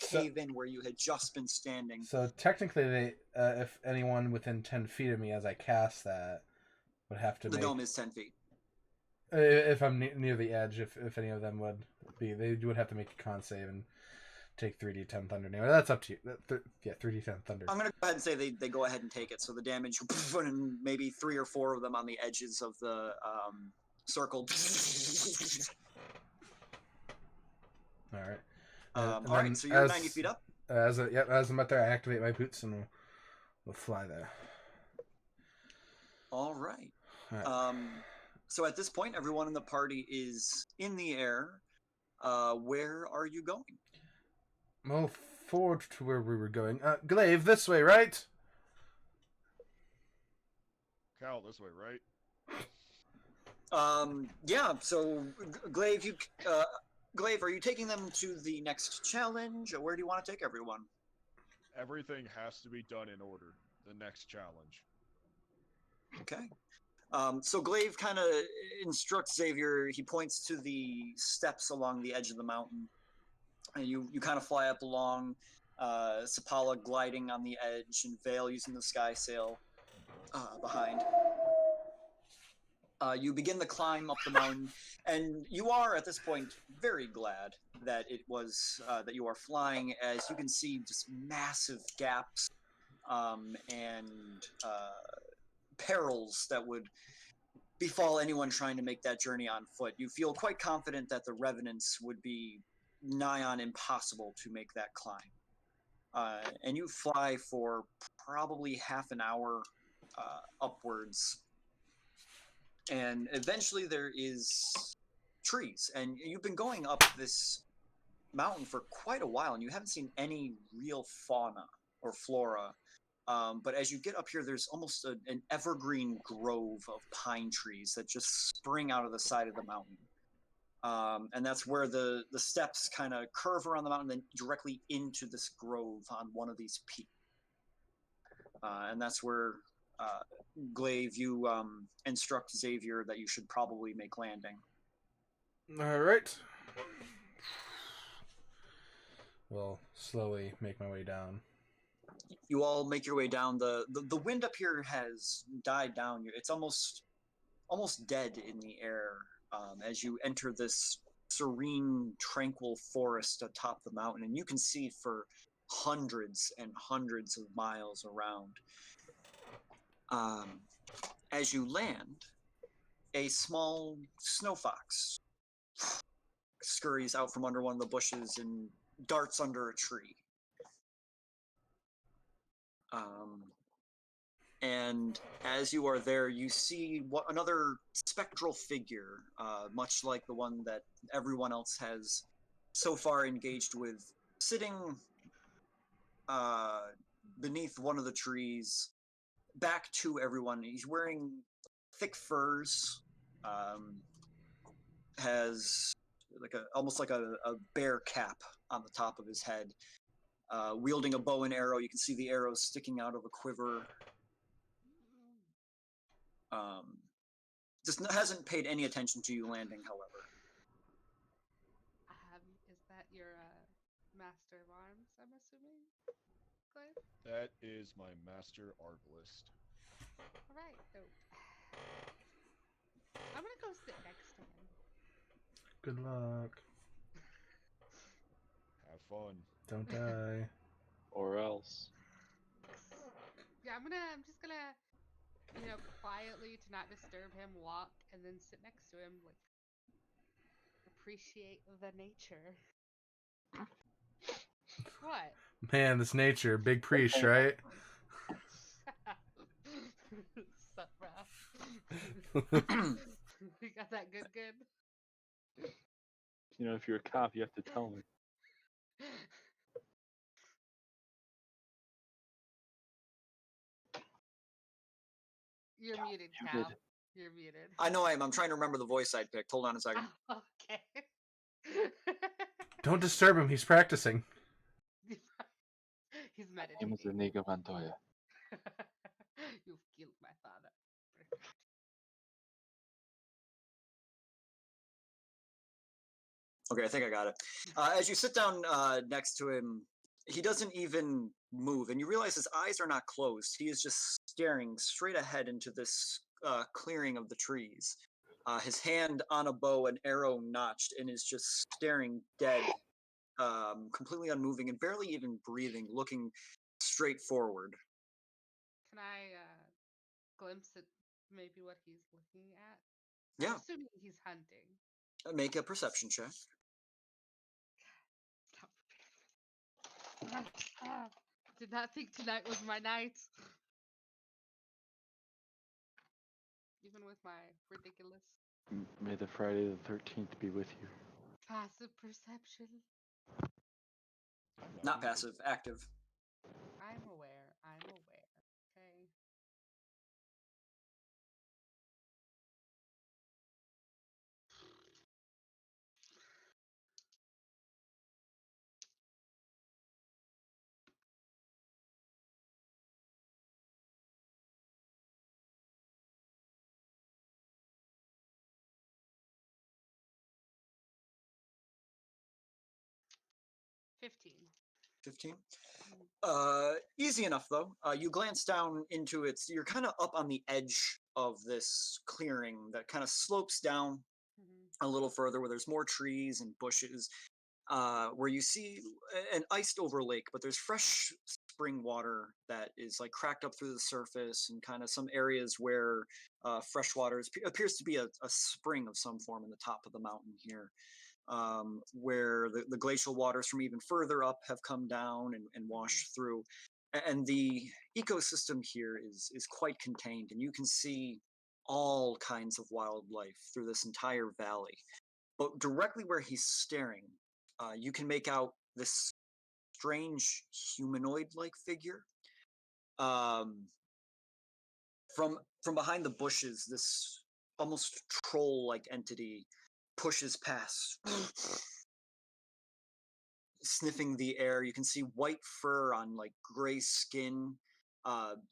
[SPEAKER 1] cave in where you had just been standing.
[SPEAKER 4] So technically, they if anyone within 10 feet of me as I cast that would have to
[SPEAKER 1] The
[SPEAKER 4] make...
[SPEAKER 1] dome is 10 feet.
[SPEAKER 4] If I'm near the edge, if any of them would be, they would have to make a con save and take 3d10 thunder damage. That's up to you. Yeah, 3d10 thunder.
[SPEAKER 1] I'm going to go ahead and say they go ahead and take it. So the damage, and maybe 3 or 4 of them on the edges of the circle.
[SPEAKER 4] All right.
[SPEAKER 1] All right, so you're 90 feet up?
[SPEAKER 4] As I'm up there, I activate my boots and we'll fly there.
[SPEAKER 1] All right.
[SPEAKER 4] All right.
[SPEAKER 1] So at this point, everyone in the party is in the air. Where are you going?
[SPEAKER 4] Well, forward to where we were going. Glaive, this way, right?
[SPEAKER 5] Cal, this way, right?
[SPEAKER 1] Yeah. So, Glaive, Glaive, are you taking them to the next challenge, or where do you want to take everyone?
[SPEAKER 5] Everything has to be done in order. The next challenge.
[SPEAKER 1] Okay. So Glaive kind of instructs Xavier. He points to the steps along the edge of the mountain, and you kind of fly up along. Sapala gliding on the edge, and Vale using the sky sail behind. You begin the climb up the mountain, and you are at this point very glad that it was that you are flying, as you can see just massive gaps and perils that would befall anyone trying to make that journey on foot. You feel quite confident that the revenants would be nigh on impossible to make that climb. And you fly for probably half an hour upwards. And eventually there is trees. And you've been going up this mountain for quite a while, and you haven't seen any real fauna or flora. But as you get up here, there's almost an evergreen grove of pine trees that just spring out of the side of the mountain. And that's where the steps kind of curve around the mountain, then directly into this grove on one of these peaks. And that's where, Glaive, you instruct Xavier that you should probably make landing.
[SPEAKER 4] All right. We'll slowly make my way down.
[SPEAKER 1] You all make your way down. The wind up here has died down. It's almost dead in the air as you enter this serene, tranquil forest atop the mountain, and you can see for hundreds and hundreds of miles around. As you land, a small snow fox scurries out from under one of the bushes and darts under a tree. And as you are there, you see another spectral figure, much like the one that everyone else has so far engaged with, sitting beneath one of the trees, back to everyone. He's wearing thick furs, has almost like a bear cap on the top of his head, wielding a bow and arrow. You can see the arrows sticking out of a quiver. Just hasn't paid any attention to you landing, however.
[SPEAKER 2] Is that your master of arms, I'm assuming, Glaive?
[SPEAKER 5] That is my master arbalist.
[SPEAKER 2] Alright, dope. I'm gonna go sit next to him.
[SPEAKER 4] Good luck.
[SPEAKER 5] Have fun.
[SPEAKER 4] Don't die.
[SPEAKER 3] Or else.
[SPEAKER 2] Yeah, I'm just gonna, quietly, to not disturb him, walk and then sit next to him, like, appreciate the nature. What?
[SPEAKER 4] Man, this nature, big priest, right?
[SPEAKER 2] Sup, bro? You got that good?
[SPEAKER 3] If you're a cop, you have to tell me.
[SPEAKER 2] You're muted, Cal.
[SPEAKER 3] Muted.
[SPEAKER 2] You're muted.
[SPEAKER 1] I know I am. I'm trying to remember the voice I picked. Hold on a second.
[SPEAKER 2] Okay.
[SPEAKER 4] Don't disturb him. He's practicing.
[SPEAKER 2] He's
[SPEAKER 3] My name is
[SPEAKER 2] meditating.
[SPEAKER 3] Inigo Montoya.
[SPEAKER 2] You've killed my father.
[SPEAKER 1] Okay, I think I got it. As you sit down next to him, he doesn't even move, and you realize his eyes are not closed. He is just staring straight ahead into this clearing of the trees. His hand on a bow, an arrow notched, and is just staring dead, completely unmoving and barely even breathing, looking straight forward.
[SPEAKER 2] Can I glimpse at maybe what he's looking at?
[SPEAKER 1] Yeah.
[SPEAKER 2] I'm assuming he's hunting.
[SPEAKER 1] Make a perception check.
[SPEAKER 2] Not prepared. Did not think tonight was my night. Even with my ridiculous
[SPEAKER 3] May the Friday the 13th be with you.
[SPEAKER 2] passive perception.
[SPEAKER 1] Not passive, active.
[SPEAKER 2] I'm aware. Okay. $15.
[SPEAKER 1] 15.
[SPEAKER 2] Mm.
[SPEAKER 1] Easy enough though. You glance down into its. You're kind of up on the edge of this clearing that kind of slopes down
[SPEAKER 2] Mhm.
[SPEAKER 1] a little further, where there's more trees and bushes. Where you see an iced over lake, but there's fresh spring water that is like cracked up through the surface, and kind of some areas where fresh water appears to be a spring of some form in the top of the mountain here. Where the glacial waters from even further up have come down and washed through. And the ecosystem here is quite contained, and you can see all kinds of wildlife through this entire valley. But directly where he's staring, you can make out this strange humanoid-like figure. From behind the bushes, this almost troll-like entity pushes past, sniffing the air. You can see white fur on like gray skin,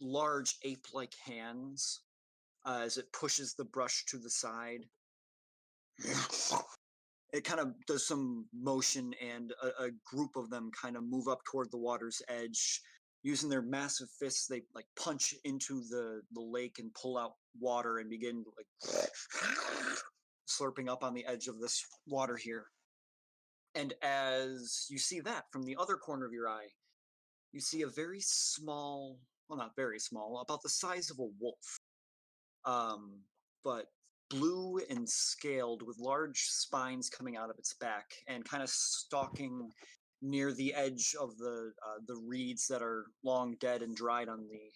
[SPEAKER 1] large ape-like hands as it pushes the brush to the side. It kind of does some motion, and a group of them kind of move up toward the water's edge. Using their massive fists, they like punch into the lake and pull out water and begin like slurping up on the edge of this water here. And as you see that from the other corner of your eye, you see a very small, well, not very small, about the size of a wolf, but blue and scaled, with large spines coming out of its back, and kind of stalking near the edge of the reeds that are long dead and dried on the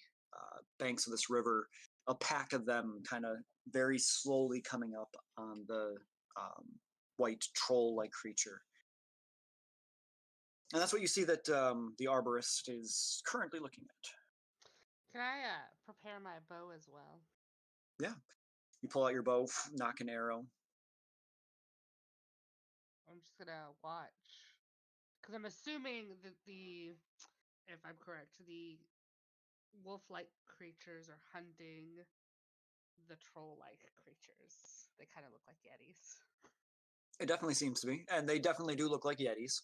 [SPEAKER 1] banks of this river. A pack of them kind of very slowly coming up on the white troll-like creature. And that's what you see that the arborist is currently looking at.
[SPEAKER 2] Can I prepare my bow as well?
[SPEAKER 1] Yeah. You pull out your bow, knock an arrow.
[SPEAKER 2] I'm just gonna watch. Because I'm assuming that if I'm correct, the wolf-like creatures are hunting the troll-like creatures. They kind of look like yetis.
[SPEAKER 1] It definitely seems to be. And they definitely do look like yetis.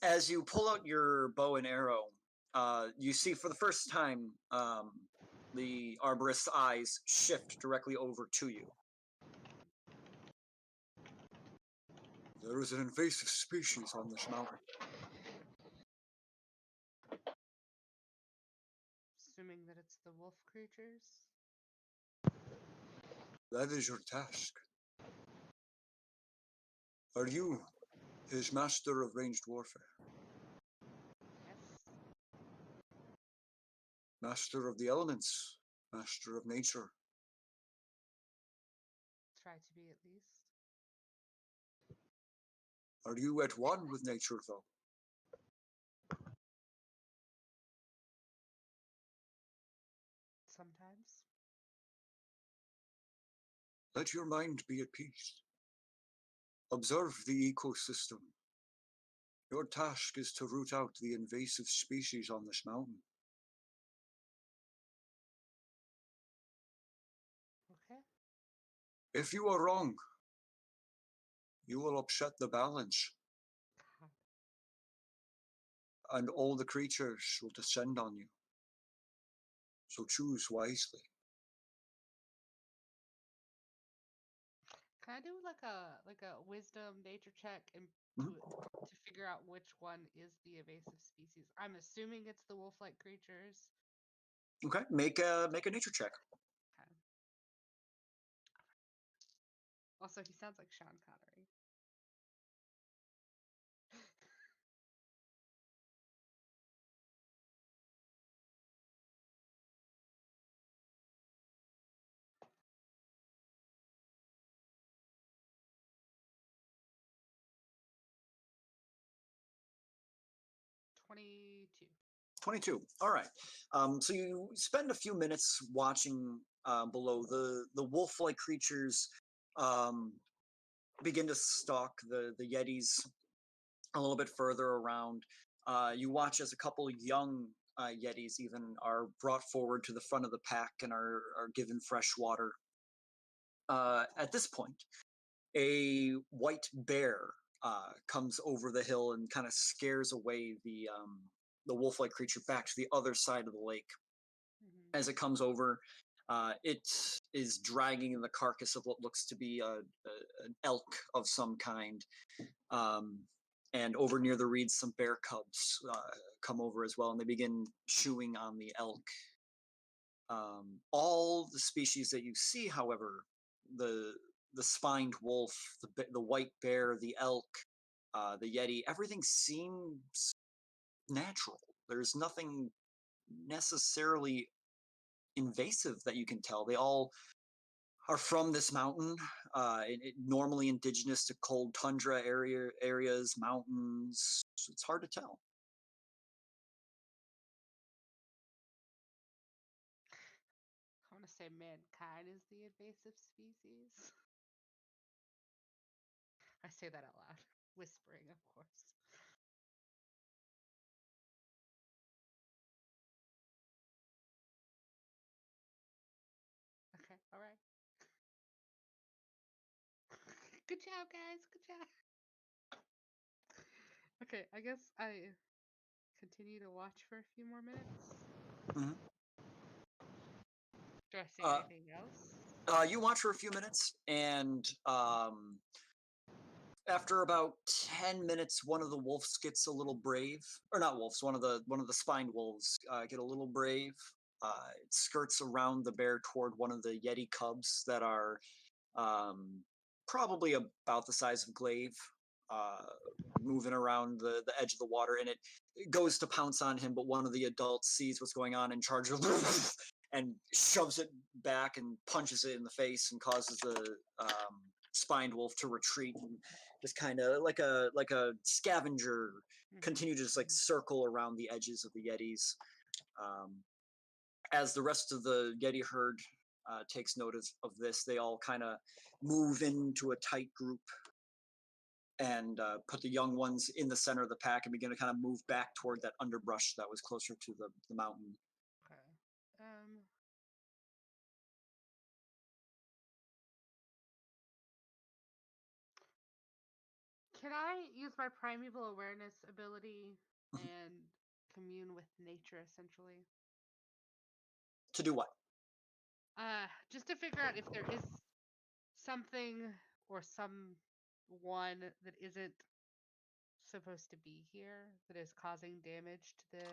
[SPEAKER 1] As you pull out your bow and arrow, you see for the first time the arborist's eyes shift directly over to you. There is an invasive species on this mountain.
[SPEAKER 2] Assuming that it's the wolf creatures.
[SPEAKER 1] That is your task. Are you his master of ranged warfare?
[SPEAKER 2] Yes.
[SPEAKER 1] Master of the elements? Master of nature?
[SPEAKER 2] Try to be at least.
[SPEAKER 1] Are you at one with nature, though?
[SPEAKER 2] Sometimes.
[SPEAKER 1] Let your mind be at peace. Observe the ecosystem. Your task is to root out the invasive species on this mountain.
[SPEAKER 2] Okay.
[SPEAKER 1] If you are wrong, you will upset the balance, and all the creatures will descend on you. So choose wisely.
[SPEAKER 2] Can I do like a wisdom nature check and
[SPEAKER 1] Mhm.
[SPEAKER 2] to figure out which one is the invasive species? I'm assuming it's the wolf-like creatures.
[SPEAKER 1] Okay, make a nature check.
[SPEAKER 2] Okay. Also, he sounds like Sean Connery. $22.
[SPEAKER 1] 22. All right. So you spend a few minutes watching below. The wolf-like creatures begin to stalk the Yetis a little bit further around. You watch as a couple young Yetis even are brought forward to the front of the pack and are given fresh water. At this point, a white bear comes over the hill and kind of scares away the wolf-like creature back to the other side of the lake.
[SPEAKER 2] Mm-hmm.
[SPEAKER 1] As it comes over, it is dragging the carcass of what looks to be an elk of some kind. And over near the reeds, some bear cubs come over as well, and they begin chewing on the elk. All the species that you see, however, the spined wolf, the white bear, the elk, the yeti, everything seems natural. There's nothing necessarily invasive that you can tell. They all are from this mountain, normally indigenous to cold tundra areas, mountains. So it's hard to tell.
[SPEAKER 2] I want to say mankind is the invasive species. I say that out loud, whispering, of course. Okay, all right. Good job, guys. Good job. Okay, I guess I continue to watch for a few more minutes.
[SPEAKER 1] Mhm.
[SPEAKER 2] Do I see
[SPEAKER 1] Uh,
[SPEAKER 2] anything else?
[SPEAKER 1] You watch for a few minutes, and after about 10 minutes, one of the wolves gets a little brave, or not wolves. One of the spined wolves get a little brave. It skirts around the bear toward one of the yeti cubs that are probably about the size of Glaive, uh, moving around the edge of the water, and it goes to pounce on him, but one of the adults sees what's going on and charges and shoves it back and punches it in the face and causes the spined wolf to retreat and just kind of like a scavenger continue to just like circle around the edges of the yetis. As the rest of the yeti herd takes note of this, they all kind of move into a tight group and put the young ones in the center of the pack and begin to kind of move back toward that underbrush that was closer to the mountain.
[SPEAKER 2] Okay. Can I use my primeval awareness ability and commune with nature, essentially?
[SPEAKER 1] To do what?
[SPEAKER 2] Just to figure out if there is something or some one that isn't supposed to be here that is causing damage to the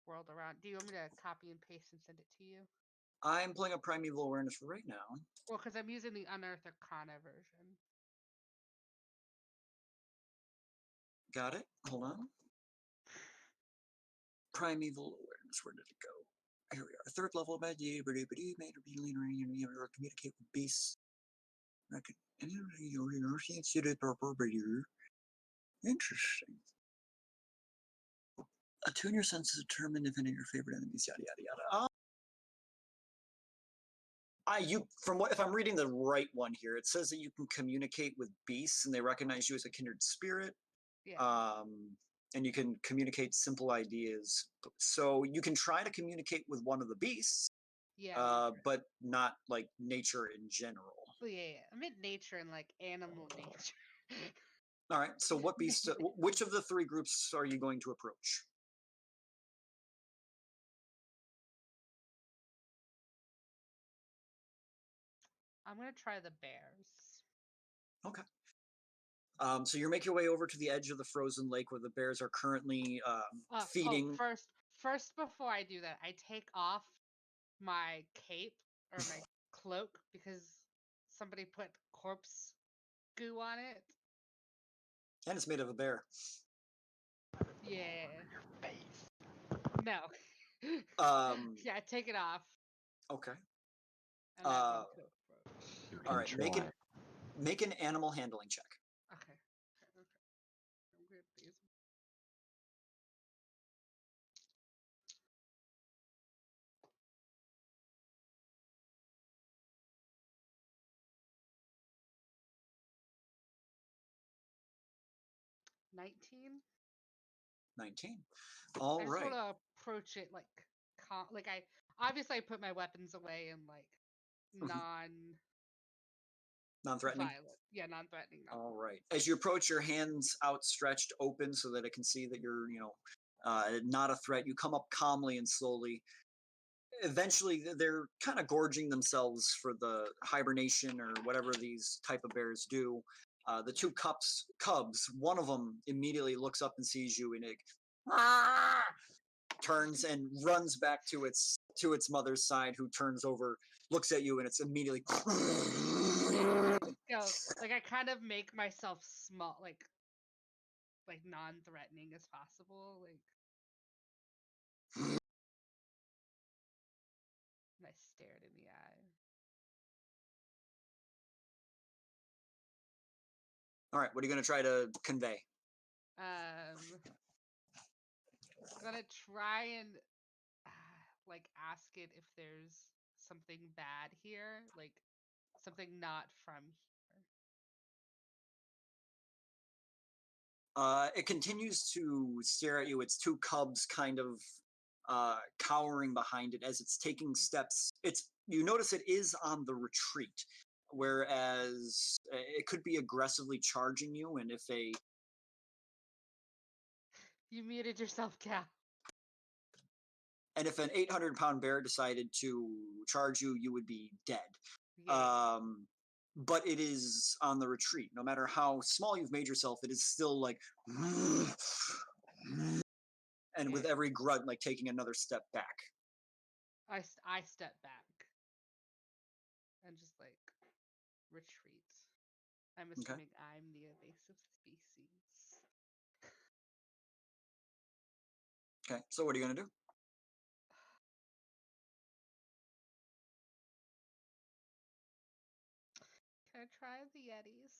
[SPEAKER 2] world around. Do you want me to copy and paste and send it to you?
[SPEAKER 1] I'm pulling up Primeval Awareness for right now.
[SPEAKER 2] Well, because I'm using the Unearthed Arcana version.
[SPEAKER 1] Got it. Hold on. Primeval Awareness. Where did it go? Here we are. Third level about you. Communicate with beasts. Interesting. Attune your senses to determine if any of your favorite enemies, yada yada yada. If I'm reading the right one here, it says that you can communicate with beasts and they recognize you as a kindred spirit.
[SPEAKER 2] Yeah.
[SPEAKER 1] And you can communicate simple ideas. So you can try to communicate with one of the beasts,
[SPEAKER 2] Yeah.
[SPEAKER 1] but not like nature in general.
[SPEAKER 2] Oh, yeah. I meant nature and like animal nature.
[SPEAKER 1] All right. So what beast? Which of the three groups are you going to approach?
[SPEAKER 2] I'm gonna try the bears.
[SPEAKER 1] Okay. So you make your way over to the edge of the frozen lake where the bears are currently feeding.
[SPEAKER 2] First, before I do that, I take off my cape or my cloak because somebody put corpse goo on it.
[SPEAKER 1] And it's made of a bear.
[SPEAKER 2] Yeah. No. Yeah, take it off.
[SPEAKER 1] Okay.
[SPEAKER 2] And that one could approach.
[SPEAKER 3] You
[SPEAKER 1] All
[SPEAKER 3] can
[SPEAKER 1] right.
[SPEAKER 3] try.
[SPEAKER 1] Make an animal handling check.
[SPEAKER 2] Okay. I'm good, please. $19.
[SPEAKER 1] 19. All
[SPEAKER 2] I just
[SPEAKER 1] right.
[SPEAKER 2] want to approach it like I obviously I put my weapons away and like
[SPEAKER 1] Non-threatening.
[SPEAKER 2] violent. Yeah, non-threatening.
[SPEAKER 1] All right. As you approach, your hands outstretched, open, so that it can see that you're, not a threat. You come up calmly and slowly. Eventually, they're kind of gorging themselves for the hibernation or whatever these type of bears do. The two cubs, one of them immediately looks up and sees you, and it turns and runs back to its mother's side, who turns over, looks at you, and it's immediately.
[SPEAKER 2] Like I kind of make myself small, like non-threatening as possible, like. And I stared in the eye.
[SPEAKER 1] All right, what are you going to try to convey?
[SPEAKER 2] I'm gonna try and like ask it if there's something bad here, like something not from here.
[SPEAKER 1] It continues to stare at you. Its two cubs kind of cowering behind it as it's taking steps. You notice it is on the retreat, whereas it could be aggressively charging you, and if
[SPEAKER 2] You muted yourself, Cal.
[SPEAKER 1] And if an 800-pound bear decided to charge you, you would be dead.
[SPEAKER 2] Yeah.
[SPEAKER 1] But it is on the retreat. No matter how small you've made yourself, it is still like, and with every grunt, like taking another step back.
[SPEAKER 2] I step back and just like retreat. I'm assuming I'm the evasive species.
[SPEAKER 1] Okay, so what are you gonna do?
[SPEAKER 2] Can I try the Yetis?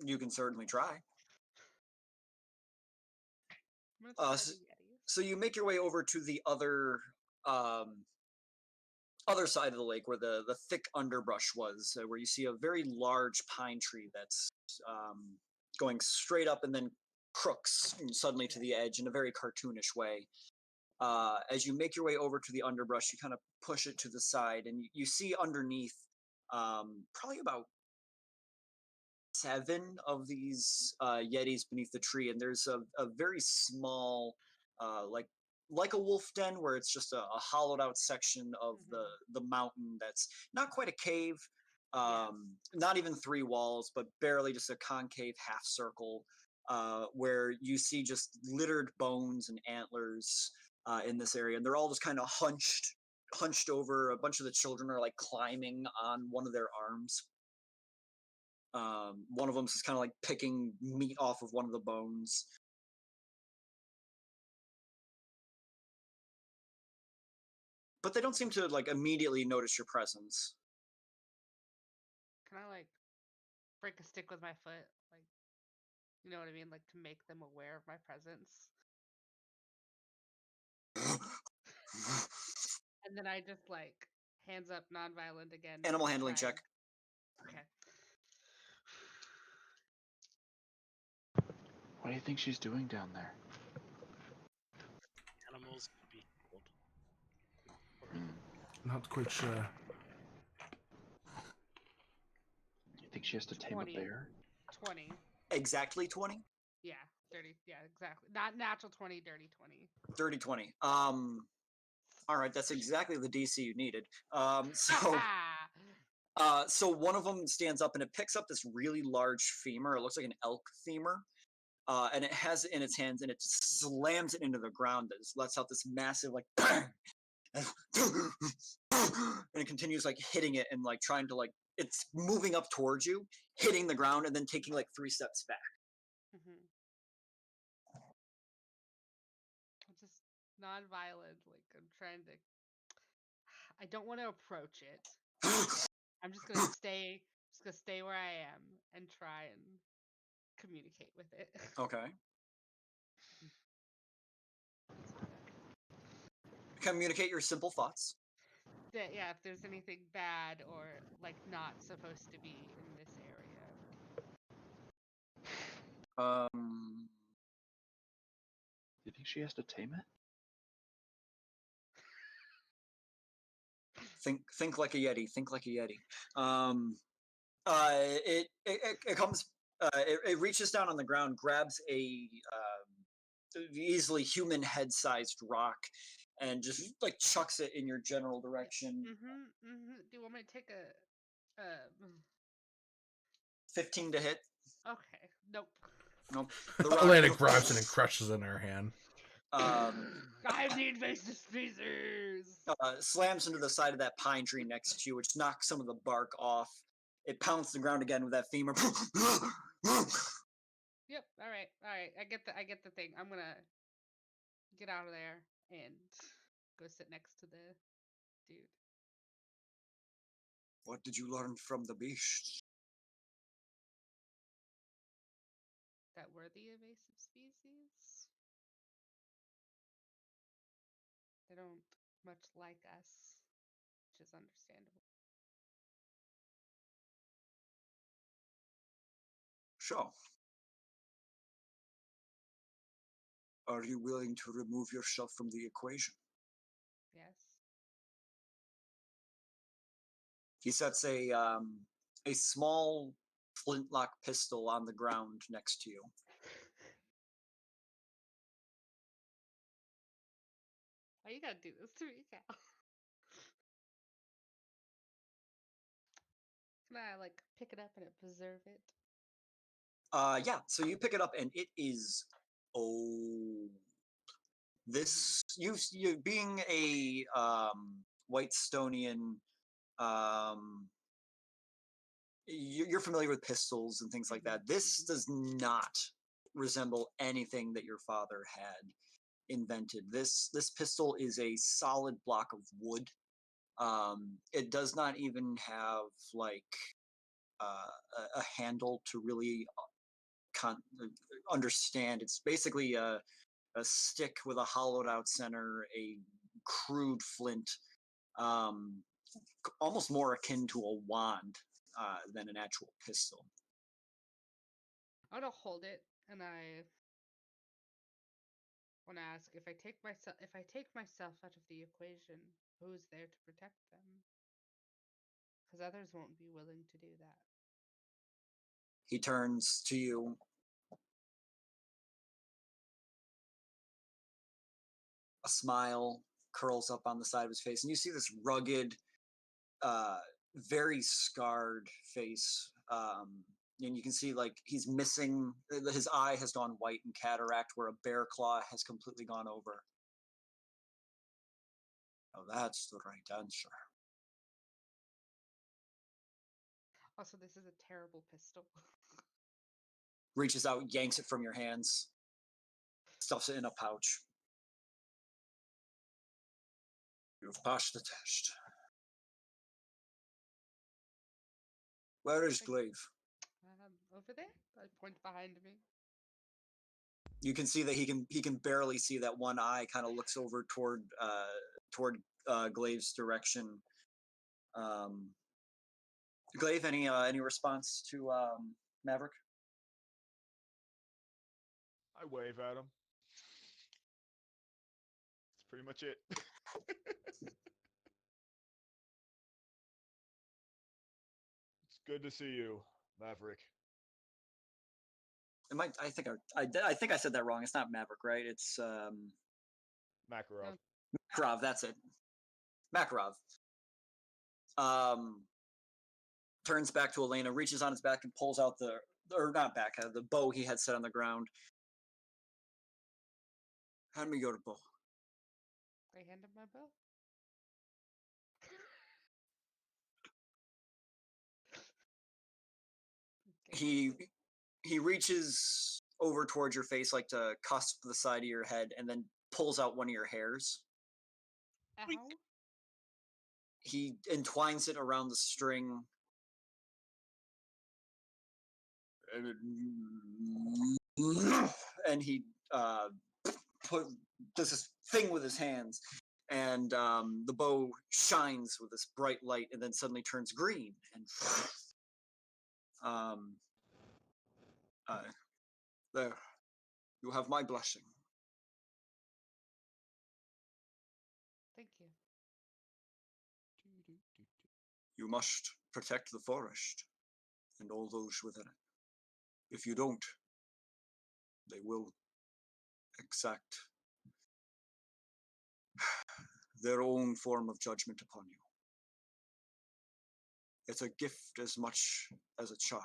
[SPEAKER 1] You can certainly try.
[SPEAKER 2] I'm gonna try the Yetis.
[SPEAKER 1] So you make your way over to the other side of the lake where the thick underbrush was, where you see a very large pine tree that's going straight up and then crooks suddenly to the edge in a very cartoonish way. As you make your way over to the underbrush, you kind of push it to the side, and you see underneath probably about 7 of these yetis beneath the tree, and there's a very small, like a wolf den, where it's just a hollowed out section of the mountain that's not quite a cave, Not even 3 walls, but barely just a concave half circle, where you see just littered bones and antlers in this area, and they're all just kind of hunched over. A bunch of the children are like climbing on one of their arms. One of them's just kind of like picking meat off of one of the bones. But they don't seem to like immediately notice your presence.
[SPEAKER 2] Can I like break a stick with my foot? Like, you know what I mean? Like to make them aware of my presence. And then I just like hands up, non-violent again.
[SPEAKER 1] Animal
[SPEAKER 2] and
[SPEAKER 1] handling
[SPEAKER 2] try
[SPEAKER 1] check.
[SPEAKER 2] and- Okay.
[SPEAKER 3] What do you think she's doing down there?
[SPEAKER 6] Animals could be killed.
[SPEAKER 4] Not quite sure.
[SPEAKER 3] You think she has to tame
[SPEAKER 2] 20.
[SPEAKER 3] a bear?
[SPEAKER 2] 20.
[SPEAKER 1] Exactly 20?
[SPEAKER 2] Yeah, dirty. Yeah, exactly. Not natural 20, dirty 20.
[SPEAKER 1] Dirty 20. All right, that's exactly the DC you needed. So one of them stands up and it picks up this really large femur. It looks like an elk femur. And it has it in its hands and it slams it into the ground. That just lets out this massive like and it continues like hitting it and like trying to like it's moving up towards you, hitting the ground and then taking like 3 steps back.
[SPEAKER 2] Mm-hmm. Just non-violent. Like I'm trying to. I don't want to approach it. I'm just gonna stay. Just gonna stay where I am and try and communicate with it.
[SPEAKER 1] Okay. Communicate your simple thoughts.
[SPEAKER 2] Yeah, if there's anything bad or like not supposed to be in this area.
[SPEAKER 3] Do you think she has to tame it?
[SPEAKER 1] Think like a yeti. Think like a yeti. It comes. It reaches down on the ground, grabs a easily human head-sized rock, and just like chucks it in your general direction.
[SPEAKER 2] Do you want me to take a?
[SPEAKER 1] 15 to hit.
[SPEAKER 2] Okay. Nope.
[SPEAKER 1] Nope.
[SPEAKER 4] Elena grabs it and crushes it in her hand.
[SPEAKER 2] I'm the invasive species.
[SPEAKER 1] Slams into the side of that pine tree next to you, which knocks some of the bark off. It pounds the ground again with that femur.
[SPEAKER 2] Yep. All right. I get the thing. I'm gonna get out of there and go sit next to the dude.
[SPEAKER 1] What did you learn from the beast?
[SPEAKER 2] That we're the invasive species. They don't much like us, which is understandable.
[SPEAKER 1] Sure. Are you willing to remove yourself from the equation?
[SPEAKER 2] Yes.
[SPEAKER 1] He sets a small flintlock pistol on the ground next to you.
[SPEAKER 2] Why you gotta do this to me, Cal? Can I like pick it up and preserve it?
[SPEAKER 1] Yeah, so you pick it up and it is this you being a White Stonian, you're familiar with pistols and things like that. This does not resemble anything that your father had invented. This pistol is a solid block of wood. It does not even have like a handle to really understand. It's basically a stick with a hollowed out center, a crude flint, almost more akin to a wand than an actual pistol.
[SPEAKER 2] I'm gonna hold it and I want to ask if I take myself out of the equation, who's there to protect them? Because others won't be willing to do that.
[SPEAKER 1] He turns to you. A smile curls up on the side of his face, and you see this rugged, very scarred face. And you can see like he's missing, his eye has gone white and cataract where a bear claw has completely gone over. Oh, that's the right answer.
[SPEAKER 2] Also, this is a terrible pistol.
[SPEAKER 1] Reaches out, yanks it from your hands, stuffs it in a pouch. You've passed the test. Where is Glaive?
[SPEAKER 2] Over there? I point behind me.
[SPEAKER 1] You can see that he can barely see that one eye kind of looks over toward Glaive's direction. Glaive, any response to Maverick?
[SPEAKER 5] I wave at him. That's pretty much it. It's good to see you, Maverick.
[SPEAKER 1] I think I said that wrong. It's not Maverick, right? It's
[SPEAKER 5] Makarov.
[SPEAKER 1] Makarov. That's it. Makarov. Turns back to Elena, reaches on his back and pulls out the bow he had set on the ground. Hand me your bow.
[SPEAKER 2] I hand him my bow.
[SPEAKER 1] He reaches over towards your face like to cusp the side of your head and then pulls out one of your hairs.
[SPEAKER 2] Ow.
[SPEAKER 1] He entwines it around the string. And he does this thing with his hands. And the bow shines with this bright light and then suddenly turns green. And there. You have my blessing.
[SPEAKER 2] Thank you.
[SPEAKER 1] You must protect the forest and all those within it. If you don't, they will exact their own form of judgment upon you. It's a gift as much as a charge.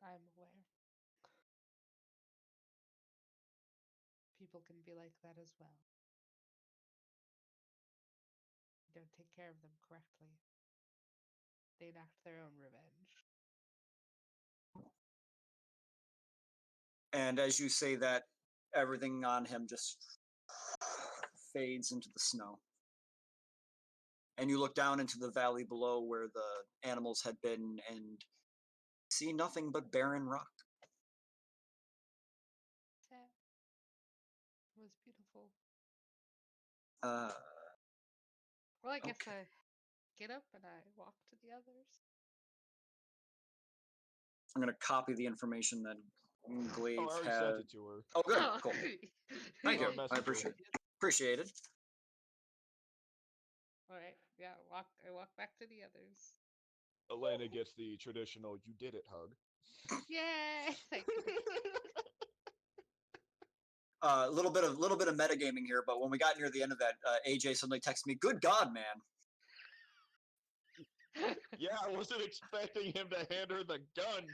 [SPEAKER 2] I'm aware. People can be like that as well. You don't take care of them correctly. They enact their own revenge.
[SPEAKER 1] And as you say that, everything on him just fades into the snow. And you look down into the valley below where the animals had been and see nothing but barren rock.
[SPEAKER 2] Sad. It was beautiful. Well, I guess
[SPEAKER 1] okay.
[SPEAKER 2] I get up and I walk to the others.
[SPEAKER 1] I'm going to copy the information that Glaive
[SPEAKER 5] Oh, I already
[SPEAKER 1] had.
[SPEAKER 5] sent it to her.
[SPEAKER 1] Oh, good.
[SPEAKER 2] Oh.
[SPEAKER 1] Cool. Thank you.
[SPEAKER 5] Our
[SPEAKER 1] I
[SPEAKER 5] messenger.
[SPEAKER 1] appreciate it.
[SPEAKER 2] All right. Yeah. I walk back to the others.
[SPEAKER 5] Elena gets the traditional "you did it" hug.
[SPEAKER 2] Yay! Thank you.
[SPEAKER 1] A little bit of metagaming here, but when we got near the end of that, AJ suddenly texted me, "Good God, man!"
[SPEAKER 5] Yeah, I wasn't expecting him to hand her the gun.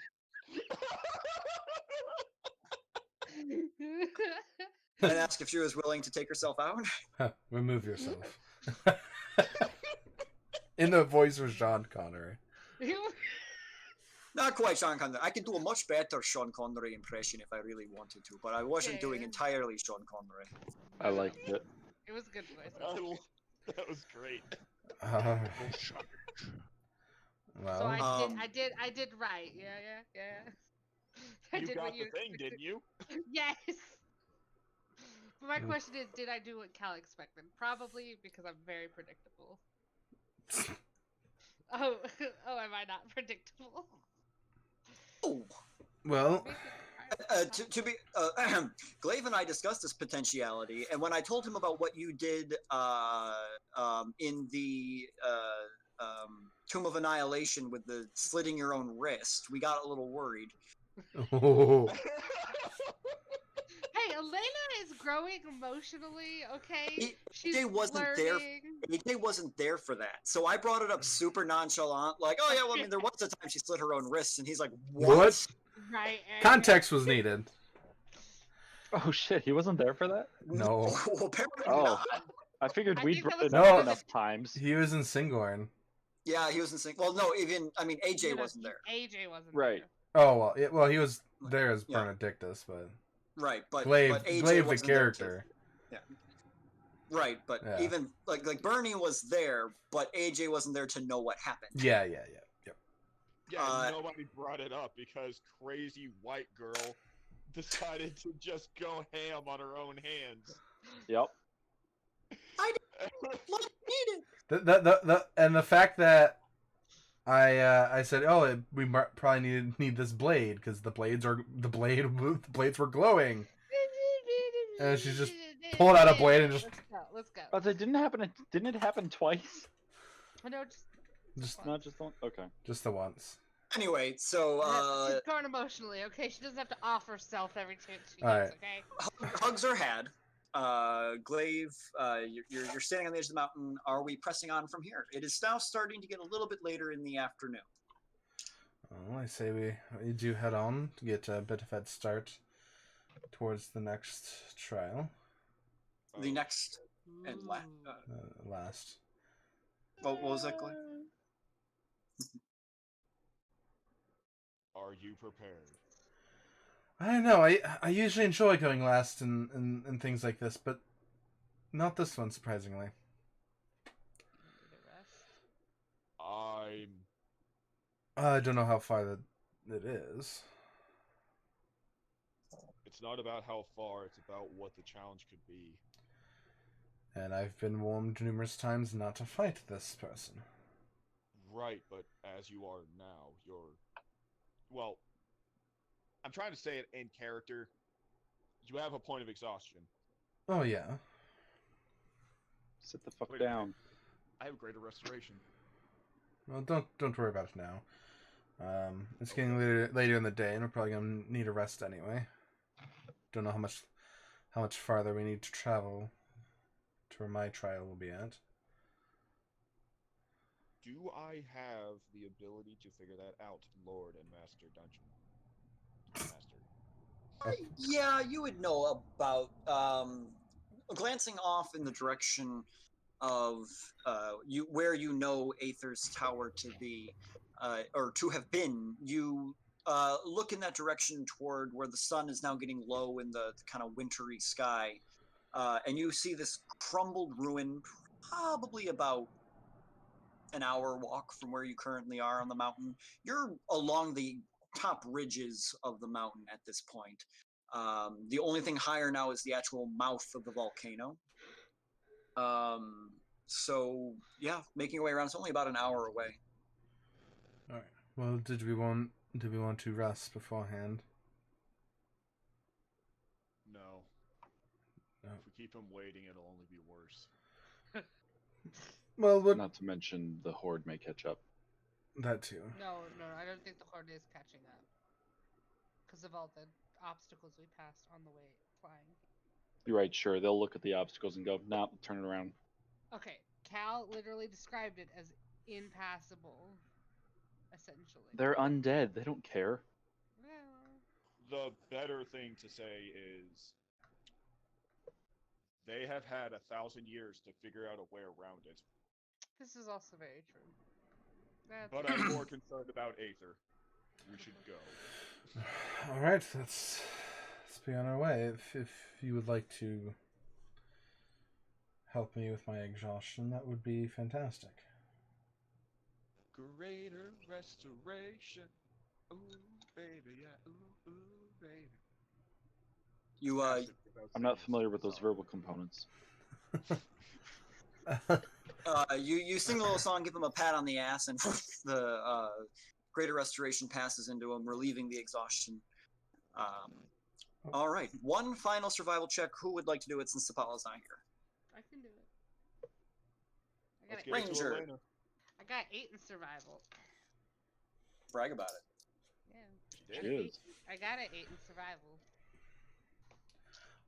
[SPEAKER 1] And asked if she was willing to take herself out.
[SPEAKER 4] Remove yourself. In the voice of Sean Connery.
[SPEAKER 1] Not quite Sean Connery. I could do a much better Sean Connery impression if I really wanted to, but I wasn't doing
[SPEAKER 2] Yeah.
[SPEAKER 1] entirely Sean Connery.
[SPEAKER 3] I liked it.
[SPEAKER 2] It was a good voice.
[SPEAKER 5] That was great.
[SPEAKER 4] Well,
[SPEAKER 2] So I did right. Yeah. I
[SPEAKER 5] You
[SPEAKER 2] did
[SPEAKER 5] got
[SPEAKER 2] what
[SPEAKER 5] the
[SPEAKER 2] you
[SPEAKER 5] thing, didn't you?
[SPEAKER 2] Yes. But my question is, did I do what Cal expected? Probably, because I'm very predictable. Oh, am I not predictable?
[SPEAKER 1] Oh,
[SPEAKER 4] well,
[SPEAKER 1] to be Glaive and I discussed this potentiality, and when I told him about what you did in the Tomb of Annihilation with the slitting your own wrist, we got a little worried.
[SPEAKER 4] oh,
[SPEAKER 2] Hey, Elena is growing emotionally. Okay, she's
[SPEAKER 1] AJ wasn't there.
[SPEAKER 2] learning.
[SPEAKER 1] AJ wasn't there for that, so I brought it up super nonchalant, like, "Oh yeah, well, I mean, there was a time she slit her own wrist," and he's like, "What?"
[SPEAKER 4] What?
[SPEAKER 2] Right.
[SPEAKER 4] Context was needed.
[SPEAKER 3] Oh shit, he wasn't there for that?
[SPEAKER 4] No.
[SPEAKER 1] Well, apparently
[SPEAKER 3] Oh.
[SPEAKER 1] not.
[SPEAKER 3] I figured
[SPEAKER 2] I
[SPEAKER 3] we'd
[SPEAKER 2] think that
[SPEAKER 3] brought
[SPEAKER 2] was
[SPEAKER 3] it
[SPEAKER 4] No.
[SPEAKER 3] up enough times.
[SPEAKER 4] He was in Singorn.
[SPEAKER 1] Yeah, he was in sync. Well, no, even I mean, AJ wasn't there.
[SPEAKER 2] AJ wasn't
[SPEAKER 3] Right.
[SPEAKER 2] there.
[SPEAKER 4] Oh well, he was there as
[SPEAKER 1] Yeah.
[SPEAKER 4] Benedictus, but
[SPEAKER 1] Right, but
[SPEAKER 4] Glaive,
[SPEAKER 1] AJ
[SPEAKER 4] Glaive the
[SPEAKER 1] wasn't there to-
[SPEAKER 4] character.
[SPEAKER 1] Right, but
[SPEAKER 4] Yeah.
[SPEAKER 1] even like Bernie was there, but AJ wasn't there to know what happened.
[SPEAKER 4] Yeah. Yep.
[SPEAKER 5] Yeah, nobody brought it up because crazy white girl decided to just go ham on her own hands.
[SPEAKER 3] Yep.
[SPEAKER 1] Blood needed.
[SPEAKER 4] The fact that I said, oh, we probably need this blade because the blades were glowing. And she's just pulling out a blade and just
[SPEAKER 2] Let's go.
[SPEAKER 3] But it didn't happen. Didn't it happen twice?
[SPEAKER 2] No,
[SPEAKER 4] just
[SPEAKER 3] Not just one. Okay.
[SPEAKER 4] just the once.
[SPEAKER 1] Anyway, so
[SPEAKER 2] she's growing emotionally. Okay, she doesn't have to off herself every chance she
[SPEAKER 4] All
[SPEAKER 2] gets.
[SPEAKER 4] right.
[SPEAKER 2] Okay.
[SPEAKER 1] hugs are had. Glaive, you're standing on the edge of the mountain. Are we pressing on from here? It is now starting to get a little bit later in the afternoon.
[SPEAKER 4] Well, I say we do head on to get a bit of head start towards the next trial.
[SPEAKER 1] The next and
[SPEAKER 4] Last.
[SPEAKER 1] what was that, Glaive?
[SPEAKER 5] Are you prepared?
[SPEAKER 4] I don't know. I usually enjoy going last in things like this, but not this one, surprisingly. I don't know how far that it is.
[SPEAKER 5] It's not about how far, it's about what the challenge could be.
[SPEAKER 4] And I've been warned numerous times not to fight this person.
[SPEAKER 5] Right, but as you are now, well, I'm trying to say it in character. You have a point of exhaustion.
[SPEAKER 4] Oh yeah.
[SPEAKER 3] Sit the fuck
[SPEAKER 5] Wait a minute.
[SPEAKER 3] down.
[SPEAKER 5] I have greater restoration.
[SPEAKER 4] Well, don't worry about it now. It's getting later in the day, and we're probably gonna need a rest anyway. Don't know how much farther we need to travel to where my trial will be at.
[SPEAKER 5] Do I have the ability to figure that out, Lord and Master Dungeon Master?
[SPEAKER 1] Yeah, you would know about glancing off in the direction of where you know Aether's tower to be, or to have been. You look in that direction toward where the sun is now getting low in the kind of wintry sky, and you see this crumbled ruin, probably about an hour walk from where you currently are on the mountain. You're along the top ridges of the mountain at this point. The only thing higher now is the actual mouth of the volcano. So yeah, making your way around. It's only about an hour away.
[SPEAKER 4] All right. Well, did we want to rest beforehand?
[SPEAKER 5] No.
[SPEAKER 4] No.
[SPEAKER 5] If we keep him waiting, it'll only be worse.
[SPEAKER 4] Well,
[SPEAKER 3] Not to mention the horde may catch up.
[SPEAKER 4] that too.
[SPEAKER 2] No, I don't think the horde is catching up because of all the obstacles we passed on the way flying.
[SPEAKER 3] You're right, sure. They'll look at the obstacles and go, nah, turn it around.
[SPEAKER 2] Okay, Cal literally described it as impassable, essentially.
[SPEAKER 3] They're undead. They don't care.
[SPEAKER 2] Well,
[SPEAKER 5] The better thing to say is they have had 1,000 years to figure out a way around it.
[SPEAKER 2] this is also very true. That's
[SPEAKER 5] But I'm more concerned about Aether. We should go.
[SPEAKER 4] All right, let's be on our way. If you would like to help me with my exhaustion, that would be fantastic.
[SPEAKER 5] Greater restoration. Ooh, baby, yeah. Ooh, baby.
[SPEAKER 1] You
[SPEAKER 3] I'm not familiar with those verbal components.
[SPEAKER 1] you sing a little song, give him a pat on the ass, and the greater restoration passes into him, relieving the exhaustion. All right, one final survival check. Who would like to do it since Sapala's not here?
[SPEAKER 2] I can do it.
[SPEAKER 5] Let's
[SPEAKER 2] I
[SPEAKER 5] give
[SPEAKER 2] got,
[SPEAKER 5] it to
[SPEAKER 1] Ranger.
[SPEAKER 5] Elena.
[SPEAKER 2] I got 8 in survival.
[SPEAKER 1] Brag about it.
[SPEAKER 2] Yeah.
[SPEAKER 5] She
[SPEAKER 3] She
[SPEAKER 5] did.
[SPEAKER 3] is.
[SPEAKER 2] I got an 8 in survival.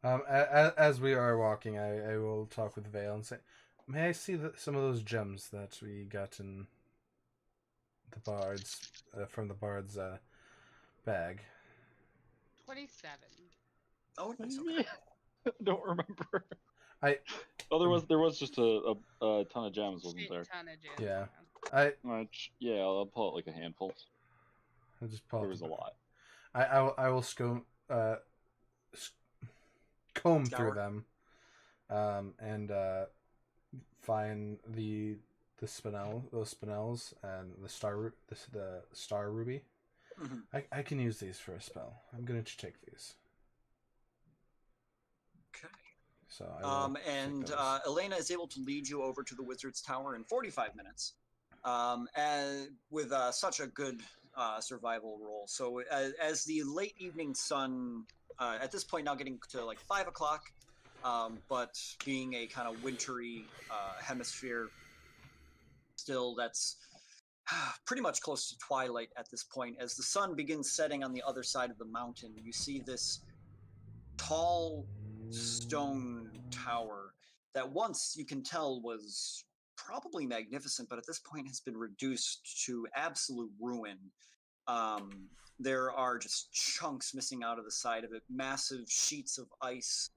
[SPEAKER 4] As we are walking, I will talk with Vale and say, "May I see some of those gems that we got in the bard's from the bard's bag?"
[SPEAKER 2] 27.
[SPEAKER 1] Oh, nice. Okay.
[SPEAKER 3] I don't remember.
[SPEAKER 4] I
[SPEAKER 3] Oh, there was just a ton of gems, wasn't
[SPEAKER 2] Shit
[SPEAKER 3] there?
[SPEAKER 2] ton of gems.
[SPEAKER 4] Yeah. Yeah.
[SPEAKER 3] I'll pull it like a handful.
[SPEAKER 4] I just pull
[SPEAKER 3] There
[SPEAKER 4] out
[SPEAKER 3] was
[SPEAKER 4] the
[SPEAKER 3] a lot.
[SPEAKER 4] I will comb through
[SPEAKER 1] Scour.
[SPEAKER 4] them, and find the those spinels, and the star ruby.
[SPEAKER 1] Mhm.
[SPEAKER 4] I can use these for a spell. I'm going to take these.
[SPEAKER 1] Okay.
[SPEAKER 4] So I will take
[SPEAKER 1] And
[SPEAKER 4] those.
[SPEAKER 1] Elena is able to lead you over to the Wizard's Tower in 45 minutes, with such a good survival roll. So as the late evening sun, at this point now getting to like 5 o'clock, but being a kind of wintry hemisphere, still that's pretty much close to twilight at this point. As the sun begins setting on the other side of the mountain, you see this tall stone tower that once you can tell was probably magnificent, but at this point has been reduced to absolute ruin. There are just chunks missing out of the side of it, massive sheets of ice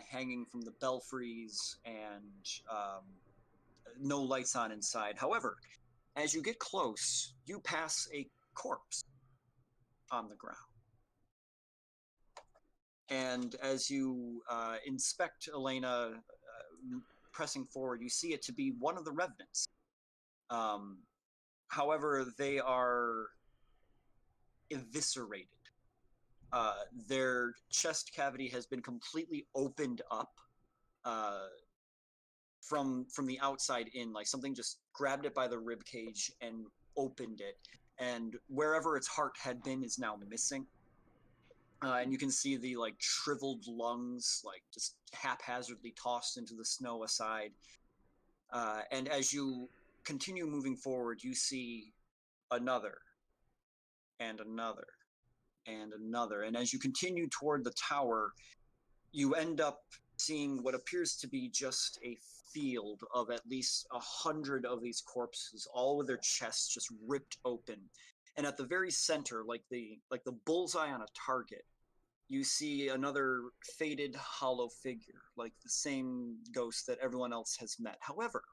[SPEAKER 1] hanging from the belfries, and no lights on inside. However, as you get close, you pass a corpse on the ground. And as you inspect Elena pressing forward, you see it to be one of the revenants. However, they are eviscerated. Their chest cavity has been completely opened up from the outside in, like something just grabbed it by the rib cage and opened it, and wherever its heart had been is now missing. And you can see the like shriveled lungs, like just haphazardly tossed into the snow aside. And as you continue moving forward, you see another, and another, and another. And as you continue toward the tower, you end up seeing what appears to be just a field of at least 100 of these corpses, all with their chests just ripped open. And at the very center, like the bullseye on a target, you see another faded, hollow figure, like the same ghost that everyone else has met. However,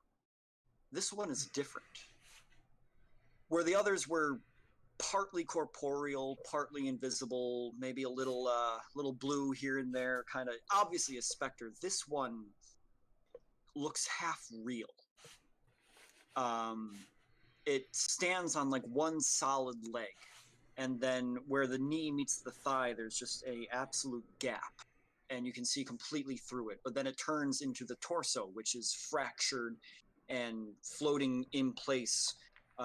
[SPEAKER 1] this one is different. Where the others were partly corporeal, partly invisible, maybe a little blue here and there, kind of obviously a specter, this one looks half real. It stands on like one solid leg, and then where the knee meets the thigh, there's just a absolute gap, and you can see completely through it. But then it turns into the torso, which is fractured and floating in place.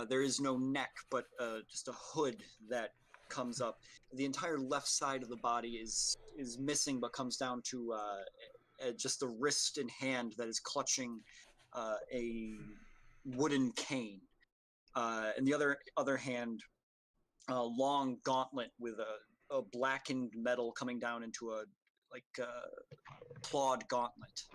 [SPEAKER 1] There is no neck, but just a hood that comes up. The entire left side of the body is missing, but comes down to just the wrist and hand that is clutching a wooden cane, and the other hand, a long gauntlet with a blackened metal coming down into a clawed gauntlet.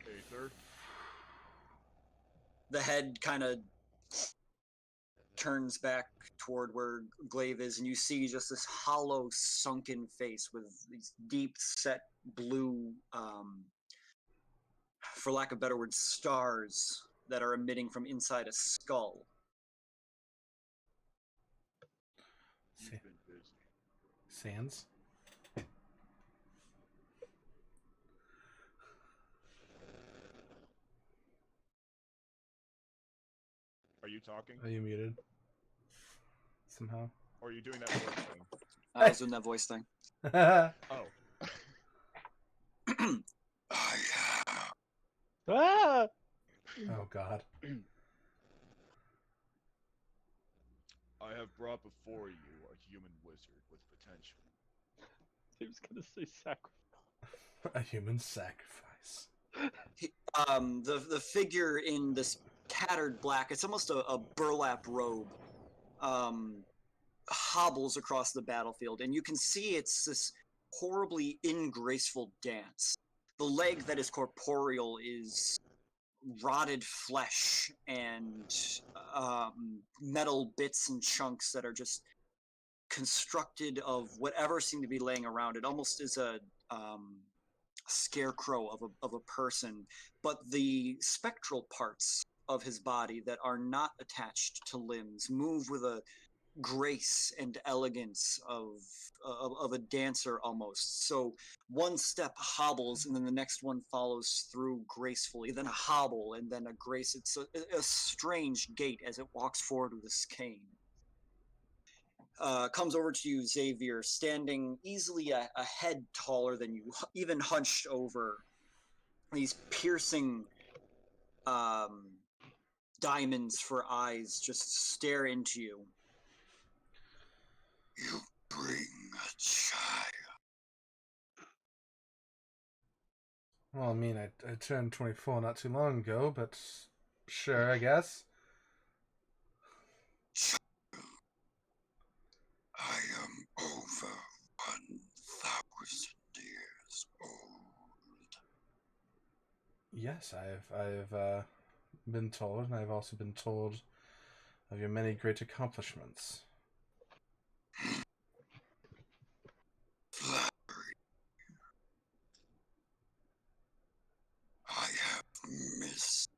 [SPEAKER 5] Aether.
[SPEAKER 1] The head kind of turns back toward where Glaive is, and you see just this hollow, sunken face with these deep set blue, for lack of better words, stars that are emitting from inside a skull.
[SPEAKER 5] You've been busy.
[SPEAKER 4] Sands.
[SPEAKER 5] Are you talking?
[SPEAKER 4] Are you muted? Somehow.
[SPEAKER 5] Or are you doing that voice thing?
[SPEAKER 1] I was doing that voice thing.
[SPEAKER 5] Oh.
[SPEAKER 3] Ah!
[SPEAKER 4] Oh God.
[SPEAKER 5] I have brought before you a human wizard with potential.
[SPEAKER 3] He was gonna say sacrifice.
[SPEAKER 4] A human sacrifice.
[SPEAKER 1] The figure in this tattered black. It's almost a burlap robe. Hobbles across the battlefield, and you can see it's this horribly ingraceful dance. The leg that is corporeal is rotted flesh and metal bits and chunks that are just constructed of whatever seemed to be laying around. It almost is a scarecrow of a person, but the spectral parts of his body that are not attached to limbs move with a grace and elegance of a dancer almost. So one step hobbles and then the next one follows through gracefully, then a hobble and then a grace. It's a strange gait as it walks forward with this cane. Comes over to you, Xavier, standing easily a head taller than you, even hunched over. These piercing diamonds for eyes just stare into you. You bring a child.
[SPEAKER 4] Well, I mean, I turned 24 not too long ago, but sure, I guess.
[SPEAKER 1] I am over 1,000 years old.
[SPEAKER 4] Yes, I've been told, and I've also been told of your many great accomplishments.
[SPEAKER 1] Flattery. I have missed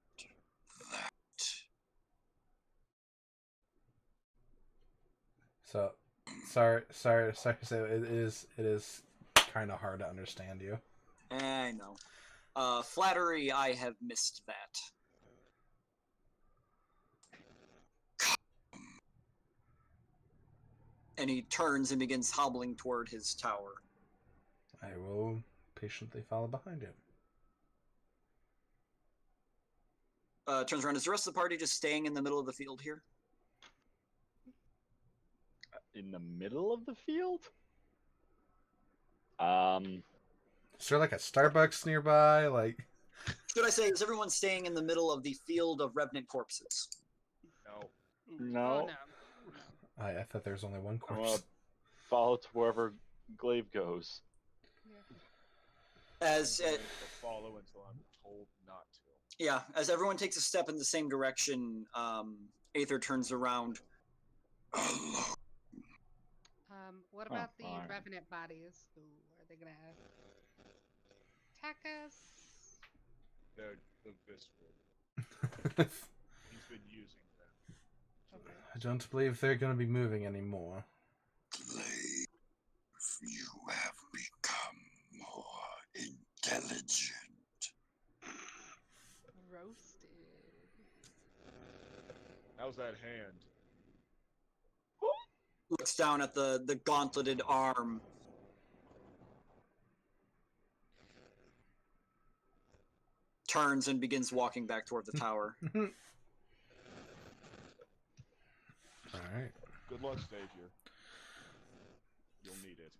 [SPEAKER 1] that.
[SPEAKER 4] So, sorry to say, it is kind of hard to understand you.
[SPEAKER 1] I know. Flattery, I have missed that. And he turns and begins hobbling toward his tower.
[SPEAKER 4] I will patiently follow behind him.
[SPEAKER 1] Turns around. Is the rest of the party just staying in the middle of the field here?
[SPEAKER 3] In the middle of the field?
[SPEAKER 4] Is there like a Starbucks nearby? Like,
[SPEAKER 1] Should I say, is everyone staying in the middle of the field of revenant corpses?
[SPEAKER 5] No.
[SPEAKER 3] No.
[SPEAKER 2] Oh, no.
[SPEAKER 4] I thought there was only one
[SPEAKER 3] I'm gonna
[SPEAKER 4] corpse.
[SPEAKER 3] follow to wherever Glaive goes.
[SPEAKER 1] As
[SPEAKER 5] I'm going to follow until I'm told not to.
[SPEAKER 1] yeah, as everyone takes a step in the same direction, Aether turns around.
[SPEAKER 2] What
[SPEAKER 3] Oh,
[SPEAKER 2] about the
[SPEAKER 3] fine.
[SPEAKER 2] revenant bodies? Ooh, are they gonna attack us?
[SPEAKER 5] They're the visceral. He's been using them.
[SPEAKER 2] Okay.
[SPEAKER 4] I don't believe they're going to be moving anymore.
[SPEAKER 1] Glaive, you have become more intelligent.
[SPEAKER 2] Roasted.
[SPEAKER 5] How's that hand?
[SPEAKER 1] Looks down at the gauntleted arm. Turns and begins walking back toward the tower.
[SPEAKER 4] Alright.
[SPEAKER 5] Good luck, Xavier. You'll need it.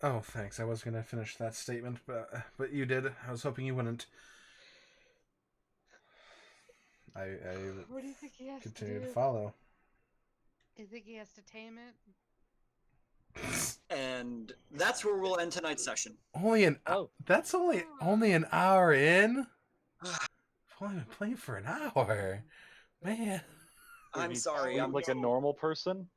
[SPEAKER 4] Oh, thanks. I was going to finish that statement, but you did. I was hoping you wouldn't. I
[SPEAKER 2] What do you think he has
[SPEAKER 4] continue
[SPEAKER 2] to
[SPEAKER 4] to
[SPEAKER 2] do?
[SPEAKER 4] follow.
[SPEAKER 2] You think he has to tame it?
[SPEAKER 1] And that's where we'll end tonight's session.
[SPEAKER 4] Only an that's only an hour in. I've only been playing for an hour, man.
[SPEAKER 1] I'm
[SPEAKER 3] He's
[SPEAKER 1] sorry.
[SPEAKER 3] sleep
[SPEAKER 1] I'm
[SPEAKER 3] like a normal person.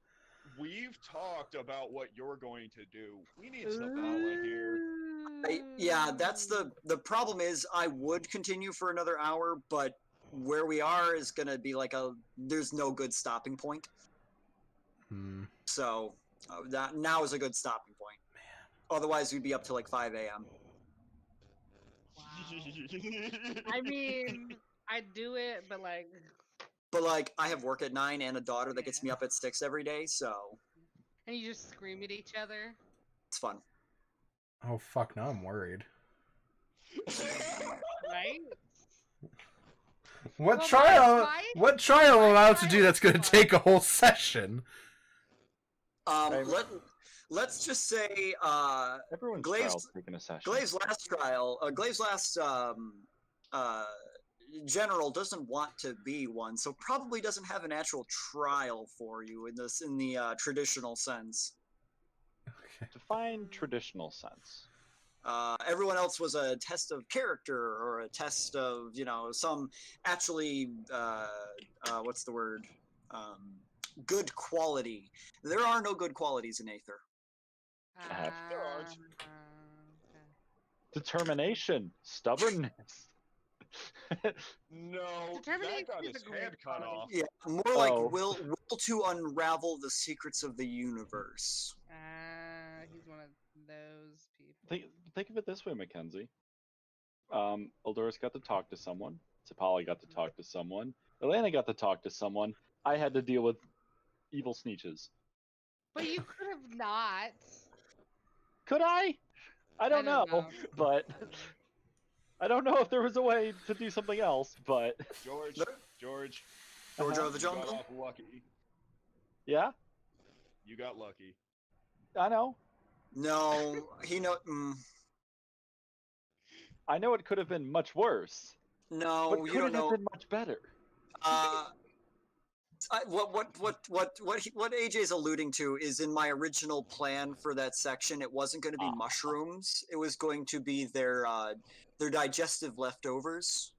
[SPEAKER 5] We've talked about what you're going to do. We need some Nala here.
[SPEAKER 1] yeah, that's the problem is I would continue for another hour, but where we are is gonna be like there's no good stopping point. So that now is a good stopping point. Man. Otherwise, we'd be up till like 5 a.m.
[SPEAKER 2] Wow. I mean, I'd do it, but like.
[SPEAKER 1] But like, I have work at 9 and a daughter that gets me up at 6 every day, so.
[SPEAKER 2] And you just scream at each other.
[SPEAKER 1] It's fun.
[SPEAKER 4] Oh fuck! Now I'm worried.
[SPEAKER 2] Right?
[SPEAKER 4] What
[SPEAKER 2] Well,
[SPEAKER 4] trial?
[SPEAKER 2] my-
[SPEAKER 4] What trial am I allowed to do
[SPEAKER 2] trial
[SPEAKER 4] that's going
[SPEAKER 2] was-
[SPEAKER 4] to take a whole session?
[SPEAKER 1] Let's just say
[SPEAKER 3] Everyone's
[SPEAKER 1] Glaive's-
[SPEAKER 3] trial's taking a session.
[SPEAKER 1] Glaive's last trial, Glaive's last general doesn't want to be one, so probably doesn't have an actual trial for you in the traditional sense.
[SPEAKER 4] Okay.
[SPEAKER 3] Define traditional sense.
[SPEAKER 1] Everyone else was a test of character or a test of, some actually, what's the word? Good quality. There are no good qualities in Aether.
[SPEAKER 3] Have.
[SPEAKER 5] There aren't.
[SPEAKER 2] Okay.
[SPEAKER 3] Determination, stubbornness.
[SPEAKER 5] No,
[SPEAKER 2] Determination
[SPEAKER 5] that got
[SPEAKER 2] is
[SPEAKER 5] his
[SPEAKER 2] a great
[SPEAKER 5] head cut
[SPEAKER 2] quality.
[SPEAKER 5] off.
[SPEAKER 1] Yeah, more like
[SPEAKER 3] Oh.
[SPEAKER 1] will to unravel the secrets of the universe.
[SPEAKER 2] He's one of those people.
[SPEAKER 3] Think of it this way, Mackenzie. Eldorus got to talk to someone. Sapali got to talk to someone. Elena got to talk to someone. I had to deal with evil sneeches.
[SPEAKER 2] But you could have not.
[SPEAKER 3] Could I? I don't know. But I don't know if there was a way to do something else. But
[SPEAKER 5] George,
[SPEAKER 1] George
[SPEAKER 3] Uh-huh.
[SPEAKER 1] of the
[SPEAKER 5] you got
[SPEAKER 1] Jungle.
[SPEAKER 5] off lucky.
[SPEAKER 3] yeah,
[SPEAKER 5] You got lucky.
[SPEAKER 3] I know.
[SPEAKER 1] No,
[SPEAKER 3] I know it could have been much worse.
[SPEAKER 1] no,
[SPEAKER 3] But
[SPEAKER 1] you
[SPEAKER 3] could
[SPEAKER 1] don't
[SPEAKER 3] it have
[SPEAKER 1] know.
[SPEAKER 3] been much better?
[SPEAKER 1] What AJ's alluding to is in my original plan for that section, it wasn't going to be mushrooms. It was going to be their digestive leftovers.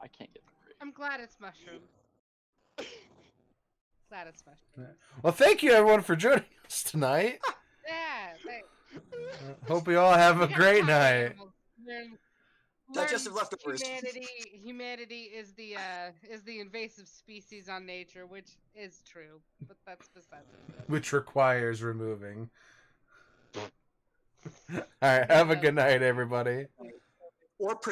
[SPEAKER 3] I can't get them right.
[SPEAKER 2] I'm glad it's mushrooms. Glad it's mushrooms.
[SPEAKER 4] Well, thank you everyone for joining us tonight.
[SPEAKER 2] Yeah, thanks.
[SPEAKER 4] Hope we all have a
[SPEAKER 2] We gotta
[SPEAKER 4] great
[SPEAKER 2] talk
[SPEAKER 4] night.
[SPEAKER 2] animals. Learn
[SPEAKER 1] Digestive leftovers.
[SPEAKER 2] Humanity is the invasive species on nature, which is true, but that's besides the point.
[SPEAKER 4] Which requires removing. All right, have a good night, everybody.
[SPEAKER 1] Or